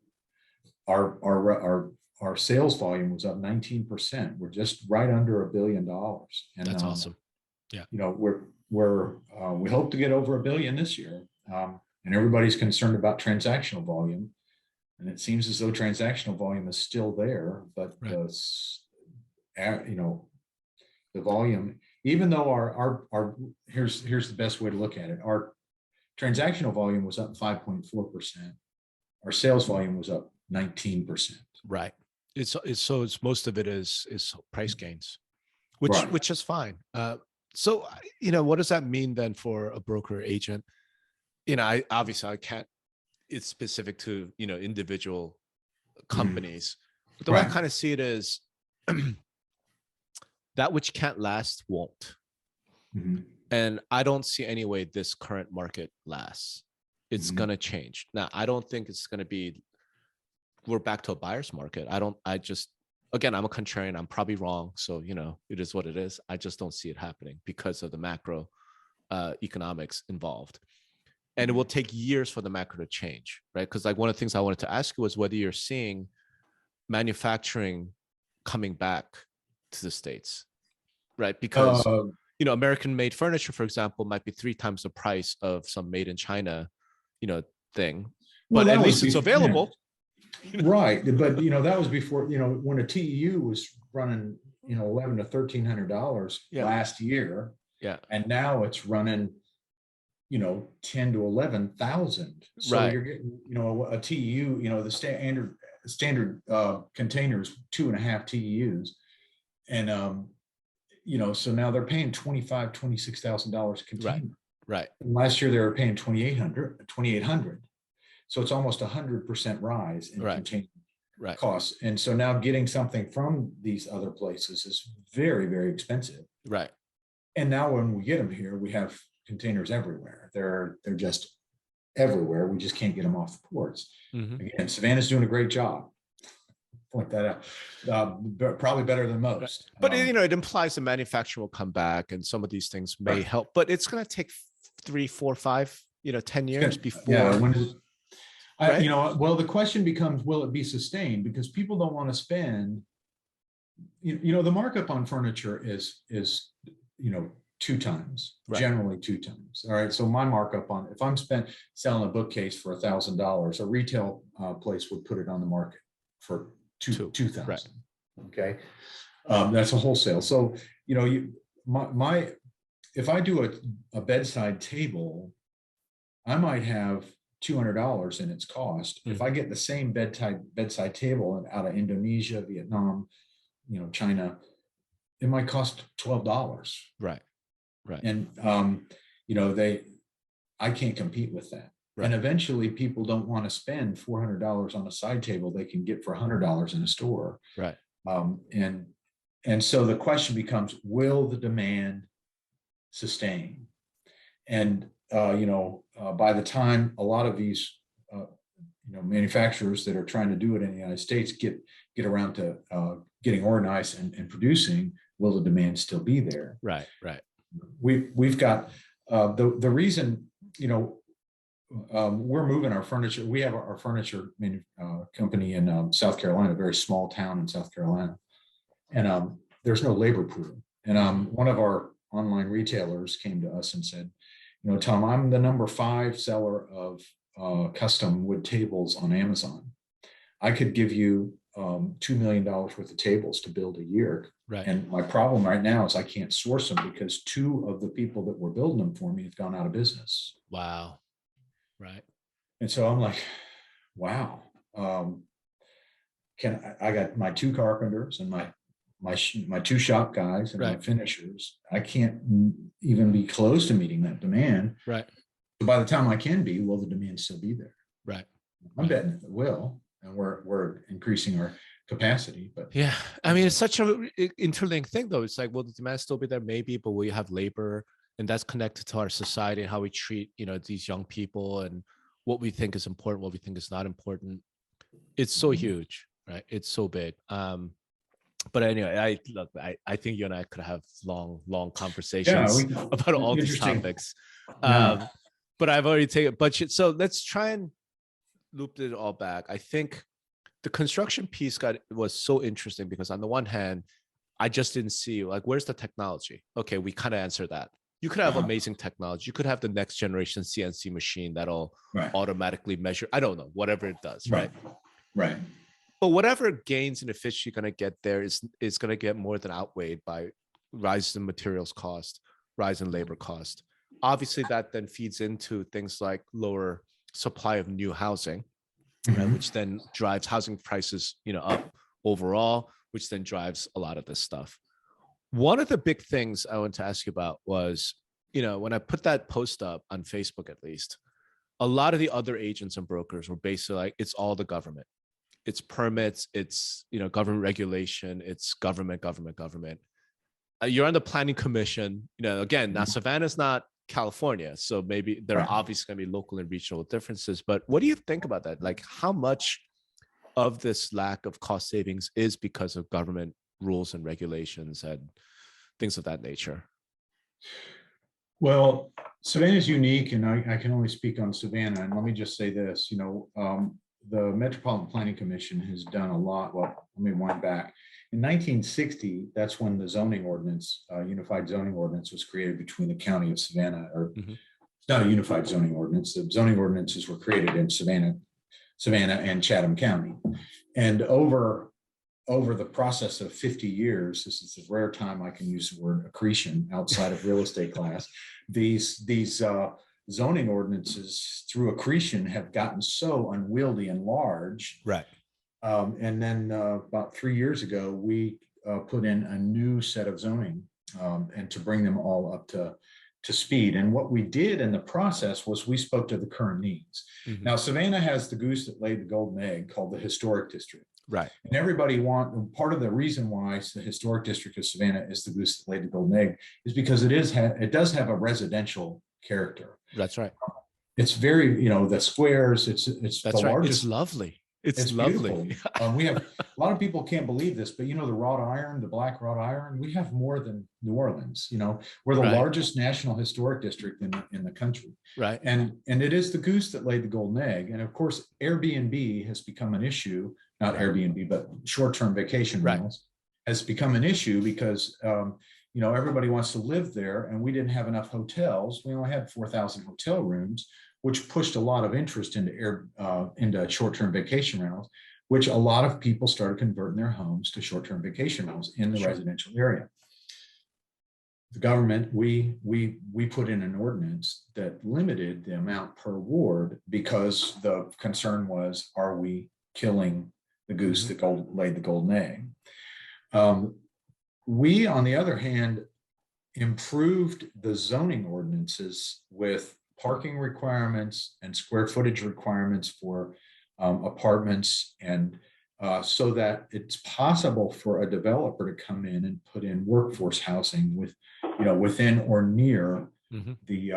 Our sales volume was up 19%. We're just right under $1 billion. And That's awesome. Yeah. we hope to get over $1 billion this year. And everybody's concerned about transactional volume. And it seems as though transactional volume is still there, but Right. the volume, even though our here's the best way to look at it. Our transactional volume was up 5.4%. Our sales volume was up 19%. Right. It's most of it is price gains, Right. which is fine. So what does that mean then for a broker agent? I obviously I can't. It's specific to individual companies, but the way I Right. kind of see it is that which can't last won't. Mhm. And I don't see any way this current market lasts. It's Mhm. going to change. Now, I don't think it's going to be, we're back to a buyer's market. Again, I'm a contrarian. I'm probably wrong. So, it is what it is. I just don't see it happening because of the macro economics involved. And it will take years for the macro to change, right? Because like one of the things I wanted to ask you was whether you're seeing manufacturing coming back to the States, right? Because you know, American-made furniture, for example, might be 3 times the price of some made in China, you know, thing, Well, but at that was least it's yeah. available. Right. But, you know, that was before, you know, when a TEU was running, you know, $1,100 to $1,300 Yeah. last year. Yeah. And now it's running, you know, 10 to 11,000. So Right. you're getting, you know, a TEU, you know, the standard containers, 2.5 TEUs. And, you know, so now they're paying $25,000, $26,000 a container. Right. And last year they were paying $2,800. So it's almost 100% rise in container costs. And so now getting something from these other places is very, very expensive. Right. And now when we get them here, we have containers everywhere. They're just everywhere. We just can't get them off the ports. Again, Savannah's doing a great job. Point that out. Probably better than most. But you know, it implies the manufacturer will come back, and some of these things may help. But it's going to take 3, 4, 5, you know, 10 years before. Yeah. You know, well, the question becomes, will it be sustained? Because people don't want to spend. You know, the markup on furniture is you know, 2 times, generally 2 times. All right. So my markup on, if I'm selling a bookcase for $1,000, a retail place would put it on the market for 2,000. Right. Okay. That's a wholesale. So, you know, if I do a bedside table, I might have $200 in its cost. If I get the same bedside table out of Indonesia, Vietnam, you know, China, it might cost $12. Right. And, you know, I can't compete with that. And eventually people don't want to spend $400 on a side table they can get for $100 in a store. Right. And so the question becomes, will the demand sustain? And, you know, by the time a lot of these, you know, manufacturers that are trying to do it in the United States get around to getting organized and producing, will the demand still be there? Right. We've got the reason, you know, we're moving our furniture. We have our furniture company in South Carolina, a very small town in South Carolina, and there's no labor pool. And one of our online retailers came to us and said, you know, Tom, I'm the number 5 seller of custom wood tables on Amazon. I could give you $2 million worth of tables to build a year. Right. And my problem right now is I can't source them because 2 of the people that were building them for me have gone out of business. Wow. Right. And so I'm like, wow. I got my 2 carpenters and my 2 shop guys and my finishers. I can't even be close to meeting that demand. Right. So by the time I can be, will the demand still be there? Right. I'm betting it will, and we're increasing our capacity. But yeah, I mean, it's such a interlinked thing, though. It's like, will the demand still be there? Maybe, but will you have labor, and that's connected to our society and how we treat, you know, these young people and what we think is important, what we think is not important. It's so huge, right? It's so big. But anyway, I think you and I could have long conversations about all these topics. Yeah. But I've already taken budget. So let's try and loop it all back. I think the construction piece was so interesting because on the one hand, I just didn't see, like, where's the technology? Okay, we kind of answered that. You could have amazing technology. You could have the next generation CNC machine that'll automatically measure, I don't know, whatever it does, right? But whatever gains in efficiency you're going to get there is going to get more than outweighed by rise in materials cost, rise in labor cost. Obviously, that then feeds into things like lower supply of new housing, right, which then drives housing prices, you know, up overall, which then drives a lot of this stuff. One of the big things I want to ask you about was, you know, when I put that post up on Facebook, at least, a lot of the other agents and brokers were basically like, it's all the government. It's permits, it's, you know, government regulation, it's government. You're on the planning commission, you know, again, now Savannah's not California, so maybe there are obviously going to be local and regional differences, but what do you think about that? Like, how much of this lack of cost savings is because of government rules and regulations and things of that nature? Well, Savannah is unique, and I can only speak on Savannah. And let me just say this, you know, the Metropolitan Planning Commission has done a lot. Well, let me wind back. In 1960, that's when the zoning ordinance, unified zoning ordinance, was created between the county of Savannah, or it's not a unified zoning ordinance. The zoning ordinances were created in Savannah and Chatham County. And over the process of 50 years, this is the rare time I can use the word accretion outside of real estate class, these zoning ordinances through accretion have gotten so unwieldy and large. Right. And then about 3 years ago, we put in a new set of zoning and to bring them all up to speed. And what we did in the process was we spoke to the current needs. Now, Savannah has the goose that laid the golden egg called the historic district. Right. And part of the reason why the historic district of Savannah is the goose that laid the golden egg is because it does have a residential character. That's right. It's very, the squares, it's That's the right. largest. It's lovely. It's lovely. lovely. We have a lot of people can't believe this, but the wrought iron, the black wrought iron, we have more than New Orleans. We're the Right. largest national historic district in the country. Right. And it is the goose that laid the golden egg. And of course, Airbnb has become an issue, not Airbnb, but short-term vacation rentals has become an issue because everybody wants to live there, and we didn't have enough hotels. We only had 4,000 hotel rooms, which pushed a lot of interest into short-term vacation rentals, which a lot of people started converting their homes to short-term vacation rentals in the residential area. The government, we put in an ordinance that limited the amount per ward because the concern was, are we killing the goose that laid the golden egg? We, on the other hand, improved the zoning ordinances with parking requirements and square footage requirements for apartments, and so that it's possible for a developer to come in and put in workforce housing within or near the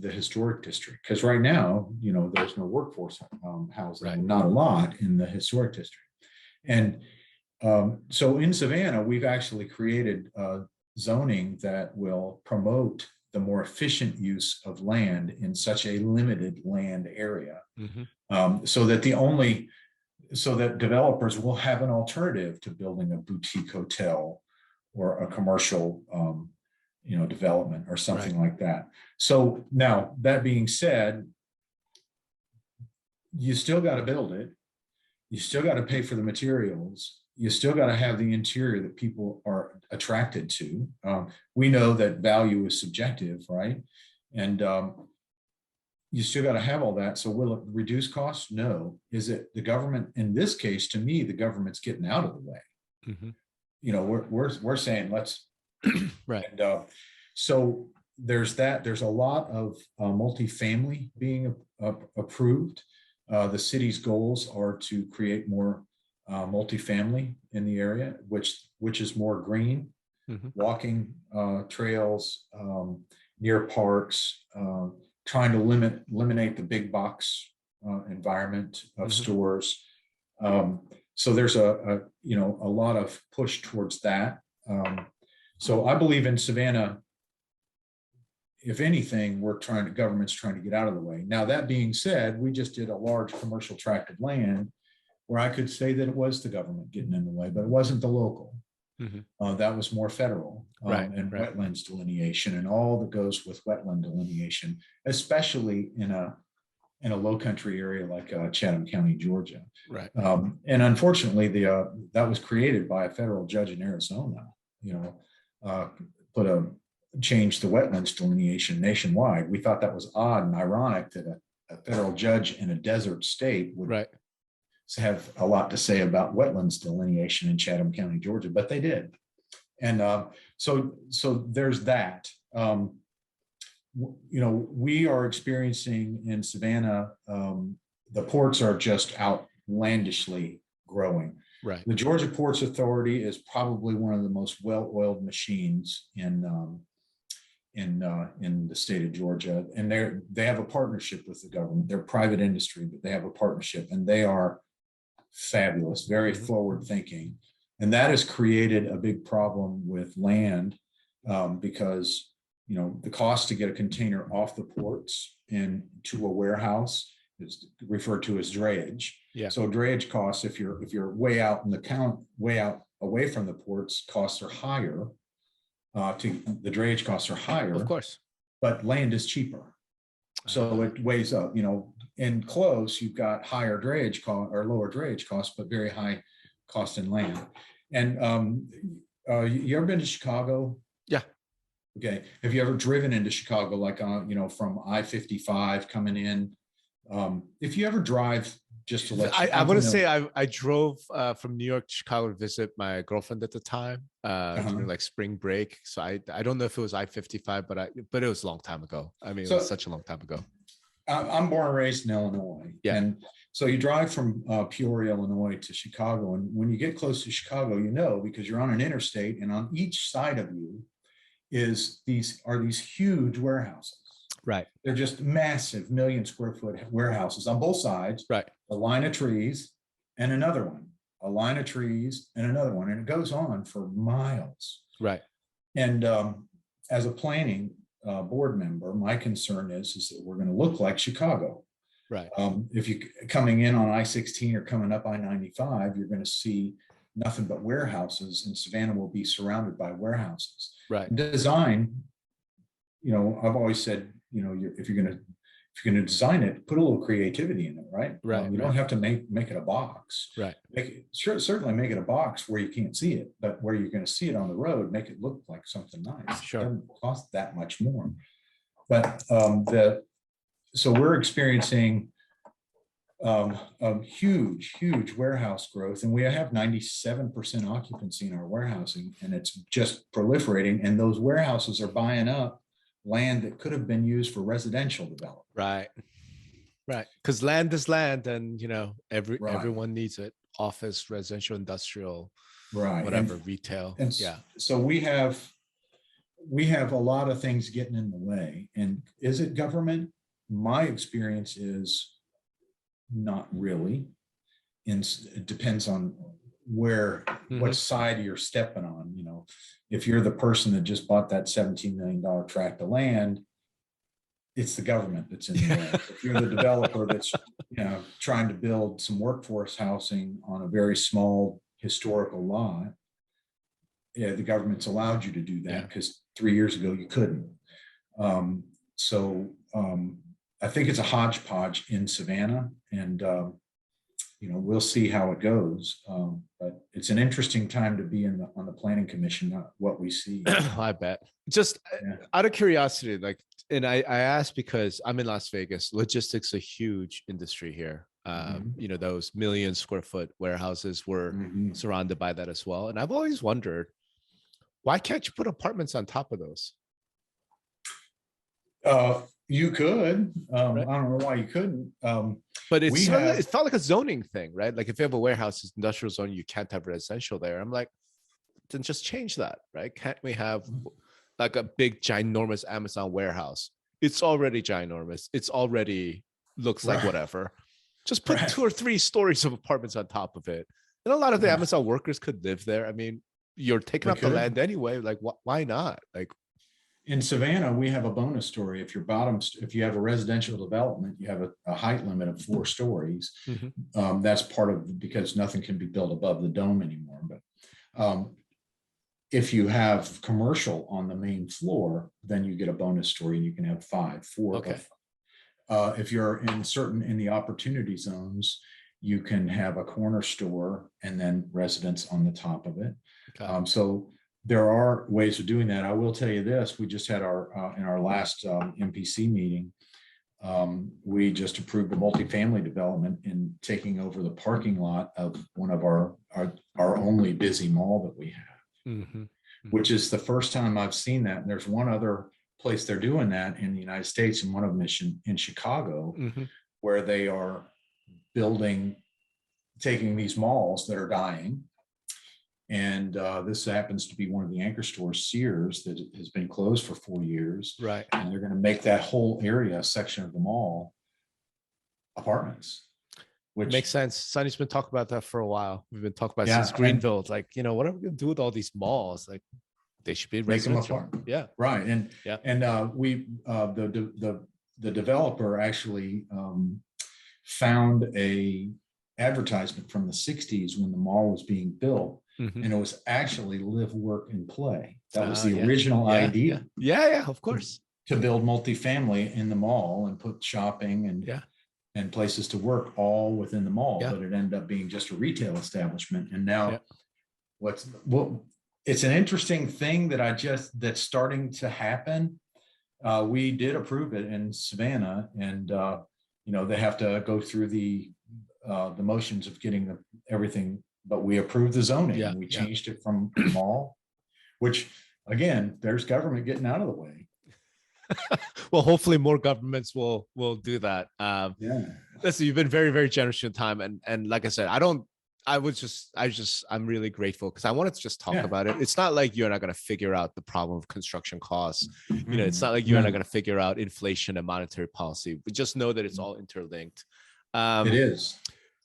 historic district. Because right now, there's no workforce housing, not a lot in the historic district. And so in Savannah, we've actually created zoning that will promote the more efficient use of land in such a limited land area, so that developers will have an alternative to building a boutique hotel or a commercial development or something like that. So now, that being said, you still got to build it. You still got to pay for the materials. You still got to have the interior that people are attracted to. We know that value is subjective, right? And you still got to have all that. So will it reduce costs? No. Is it the government? In this case, to me, the government's getting out of the way. We're saying let's right. And so there's that. There's a lot of multifamily being approved. The city's goals are to create more multifamily in the area, which is more green, walking trails near parks, trying to eliminate the big box environment of stores. So there's a lot of push towards that. So I believe in Savannah, if anything, government's trying to get out of the way. Now, that being said, we just did a large commercial tract of land where I could say that it was the government getting in the way, but it wasn't the local. That was more federal, and wetlands delineation and all that goes with wetland delineation, especially in a low country area like Chatham County, Georgia. Right. And unfortunately, that was created by a federal judge in Arizona. Changed the wetlands delineation nationwide. We thought that was odd and ironic that a federal judge in a desert state would have a lot to say about wetlands delineation in Chatham County, Georgia, but they did. And so there's that. We are experiencing in Savannah, the ports are just outlandishly growing. Right. The Georgia Ports Authority is probably one of the most well-oiled machines in the state of Georgia, and they have a partnership with the government. They're private industry, but they have a partnership, and they are fabulous, very forward thinking. And that has created a big problem with land because the cost to get a container off the ports and to a warehouse is referred to as drayage. Yeah. So drayage costs, if you're way out in the count, way out away from the ports, costs are higher. The drayage costs are higher, Of course. but land is cheaper. So it weighs up, in close, you've got higher drayage cost or lower drayage costs, but very high cost in land. And you ever been to Chicago? Yeah. Okay. Have you ever driven into Chicago, like, from I-55 coming in? If you ever drive, just to let you I want to say I drove from New York to Chicago to visit my girlfriend at the time during like spring break. So I don't know if it was I-55, but it was a long time ago. I mean, it was such a long time ago. I'm born and raised in Illinois. Yeah. And so you drive from Peoria, Illinois to Chicago. And when you get close to Chicago, because you're on an interstate, and on each side of you are these huge warehouses. Right. They're just massive 1 million square foot warehouses on both sides. Right. A line of trees and another one, a line of trees and another one. And it goes on for miles. Right. And as a planning board member, my concern is that we're going to look like Chicago. Right. If you're coming in on I-16 or coming up I-95, you're going to see nothing but warehouses, and Savannah will be surrounded by warehouses. Right. Design, I've always said, if you're going to design it, put a little creativity in it, right? Right. You don't have to make it a box. Right. Certainly make it a box where you can't see it, but where you're going to see it on the road, make it look like something nice. Sure. It doesn't cost that much more. But so we're experiencing huge warehouse growth, and we have 97% occupancy in our warehousing, and it's just proliferating. And those warehouses are buying up land that could have been used for residential development. Right. Because land is land, and everyone needs it. Office, residential, industrial, right, whatever, retail. And yeah. So we have a lot of things getting in the way. And is it government? My experience is not really. It depends on what side you're stepping on. If you're the person that just bought that $17 million tract of land, it's the government that's in the way. If you're the developer that's trying to build some workforce housing on a very small historical lot, the government's allowed you to do that because 3 years ago you couldn't. I think it's a hodgepodge in Savannah, and we'll see how it goes. But it's an interesting time to be on the planning commission. What we see, I bet. Just out of curiosity, and I asked because I'm in Las Vegas. Logistics a huge industry here. Those 1 million square foot warehouses were surrounded by that as well. And I've always wondered, why can't you put apartments on top of those? You could. Right. I don't know why you couldn't. But it felt like a zoning thing, right? Like if you have a warehouse, it's industrial zone, you can't have residential there. I'm like, then just change that, right? Can't we have like a big, ginormous Amazon warehouse? It's already ginormous. It's already looks like whatever. Just put 2 or 3 stories of apartments on top of it. And a lot of the Amazon workers could live there. I mean, you're taking up the land anyway. Like, why not? Like, in Savannah, we have a bonus story. If you have a residential development, you have a height limit of 4 stories. That's part of because nothing can be built above the dome anymore. But if you have commercial on the main floor, then you get a bonus story, and you can have 5, 4. Okay. If you're in the opportunity zones, you can have a corner store and then residents on the top of it. Okay. So there are ways of doing that. I will tell you this: we just had in our last MPC meeting, we just approved a multifamily development in taking over the parking lot of one of our only busy mall that we have, which is the first time I've seen that. And there's one other place they're doing that in the United States, and one of them is in Chicago, where they are taking these malls that are dying. And this happens to be one of the anchor stores, Sears, that has been closed for 4 years. Right. And they're going to make that whole area, a section of the mall, apartments. Which makes sense. Sonny's been talking about that for a while. We've been talking about since Greenville. It's like, what are we going to do with all these malls? Like, they should be residential. Yeah. Right. And we the developer actually found a advertisement from the 60s when the mall was being built, and it was actually live, work, and play. That was the original idea. Yeah, of course. To build multifamily in the mall and put shopping and places to work all within the mall, but it ended up being just a retail establishment. And now it's an interesting thing that's starting to happen. We did approve it in Savannah, and they have to go through the motions of getting everything, but we approved the zoning and we changed it from mall, which again, there's government getting out of the way. Well, hopefully more governments will do that. Listen, you've been very, very generous with your time. And like I said, I'm really grateful because I wanted to just talk about it. It's not like you're not going to figure out the problem of construction costs. It's not like you're not going to figure out inflation and monetary policy. We just know that it's all interlinked. It is.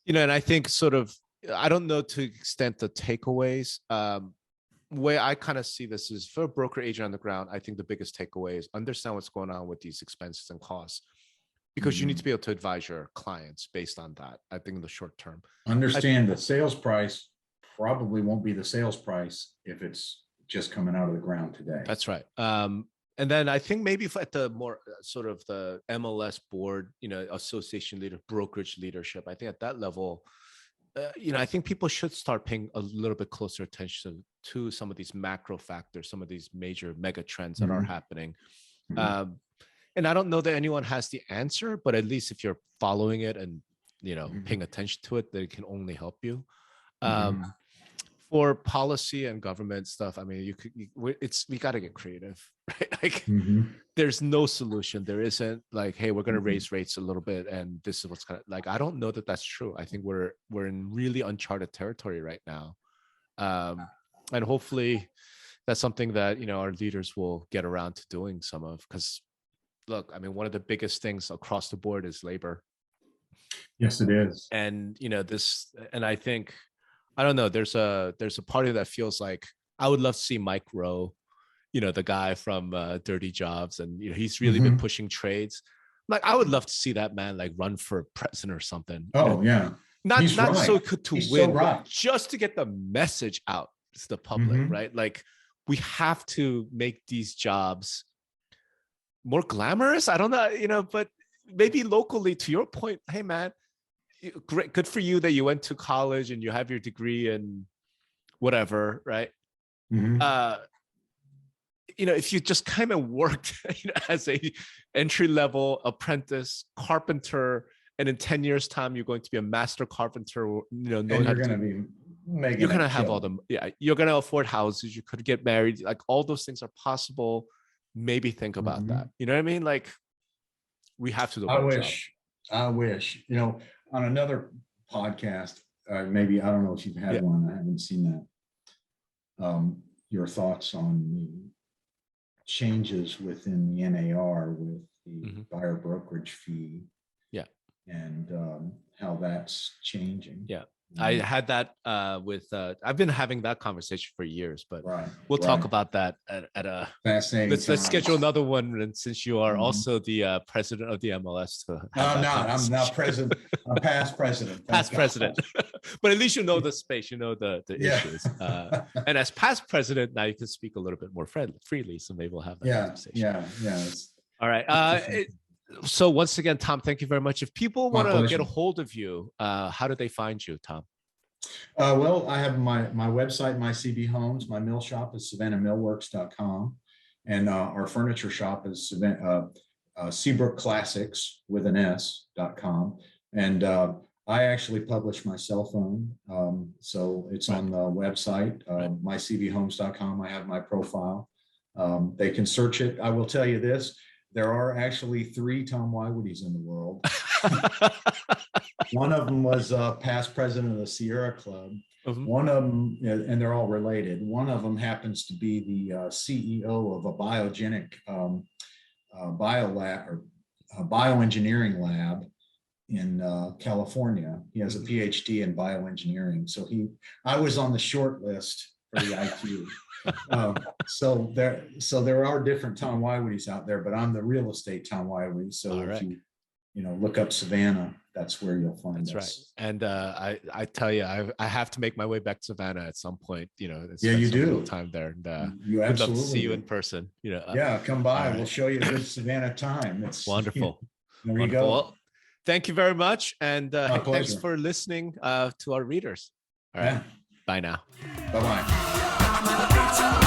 And I think I don't know to the extent the takeaways. Way I kind of see this is for a broker agent on the ground, I think the biggest takeaway is understand what's going on with these expenses and costs, because you need to be able to advise your clients based on that. I think in the short term, understand the sales price probably won't be the sales price if it's just coming out of the ground today. That's right. And then I think maybe at the more sort of the MLS board, association leader, brokerage leadership, I think at that level, I think people should start paying a little bit closer attention to some of these macro factors, some of these major mega trends that are happening. And I don't know that anyone has the answer, but at least if you're following it and, paying attention to it, that can only help you. For policy and government stuff, I mean, we got to get creative, right? Like there's no solution. There isn't like, hey, we're going to raise rates a little bit and this is what's kind of like, I don't know that that's true. I think we're in really uncharted territory right now. And hopefully that's something that, our leaders will get around to doing some of, because look, I mean, one of the biggest things across the board is labor. Yes, it is. And, and I think, I don't know, there's a part of that feels like I would love to see Mike Rowe, the guy from Dirty Jobs, and he's really been pushing trades. Like I would love to see that man like run for president or something. Not so good to win, but just to get the message out to the public, right? Like we have to make these jobs more glamorous. I don't know, but maybe locally, to your point, hey man, great, good for you that you went to college and you have your degree and whatever, right? If you just kind of worked as a entry-level apprentice carpenter, and in 10 years time you're going to be a master carpenter, you're going to be making, you're going to have all the you're going to afford houses, you could get married, like all those things are possible. Maybe think about that. You know what I mean? Like we have to do I wish on another podcast, maybe, I don't know if you've had one, I haven't seen that. Your thoughts on the changes within the NAR with the buyer brokerage fee, and how that's changing. I had that with I've been having that conversation for years, but we'll talk about that at a fascinating. Let's schedule another one. And since you are also the president of the MLS, I'm not president. I'm past president. Past president, but at least the space, the issues. And as past president, now you can speak a little bit more freely. So maybe we'll have that conversation. All right. So once again, Tom, thank you very much. If people want to get a hold of you, how do they find you, Tom? Well, I have my website, my CB Homes. My mill shop is Savannah-Millworks.com. And our furniture shop is Seabrook Classics with an S.com. And I actually publish my cell phone. So it's on the website, mycbhomes.com. I have my profile. They can search it. I will tell you this. There are actually 3 Tom Woiwodes in the world. One of them was past president of the Sierra Club. One of them, and they're all related. One of them happens to be the CEO of a biogenic biolab or bioengineering lab in California. He has a PhD in bioengineering. So I was on the short list for the IQ. So there are different Tom Woiwodes out there, but I'm the real estate Tom Woiwode. So look up Savannah. That's where you'll find That's us. right. And I tell you, I have to make my way back to Savannah at some point. Yeah, spend you some real do. time there. And You would love to see absolutely you do. in person. Yeah, come by. right. We'll show you a good Savannah time. It's Wonderful. There you Wonderful. go. Well, thank you very much. And My thanks pleasure. for listening to our readers. All right. Yeah. Bye now. Bye-bye.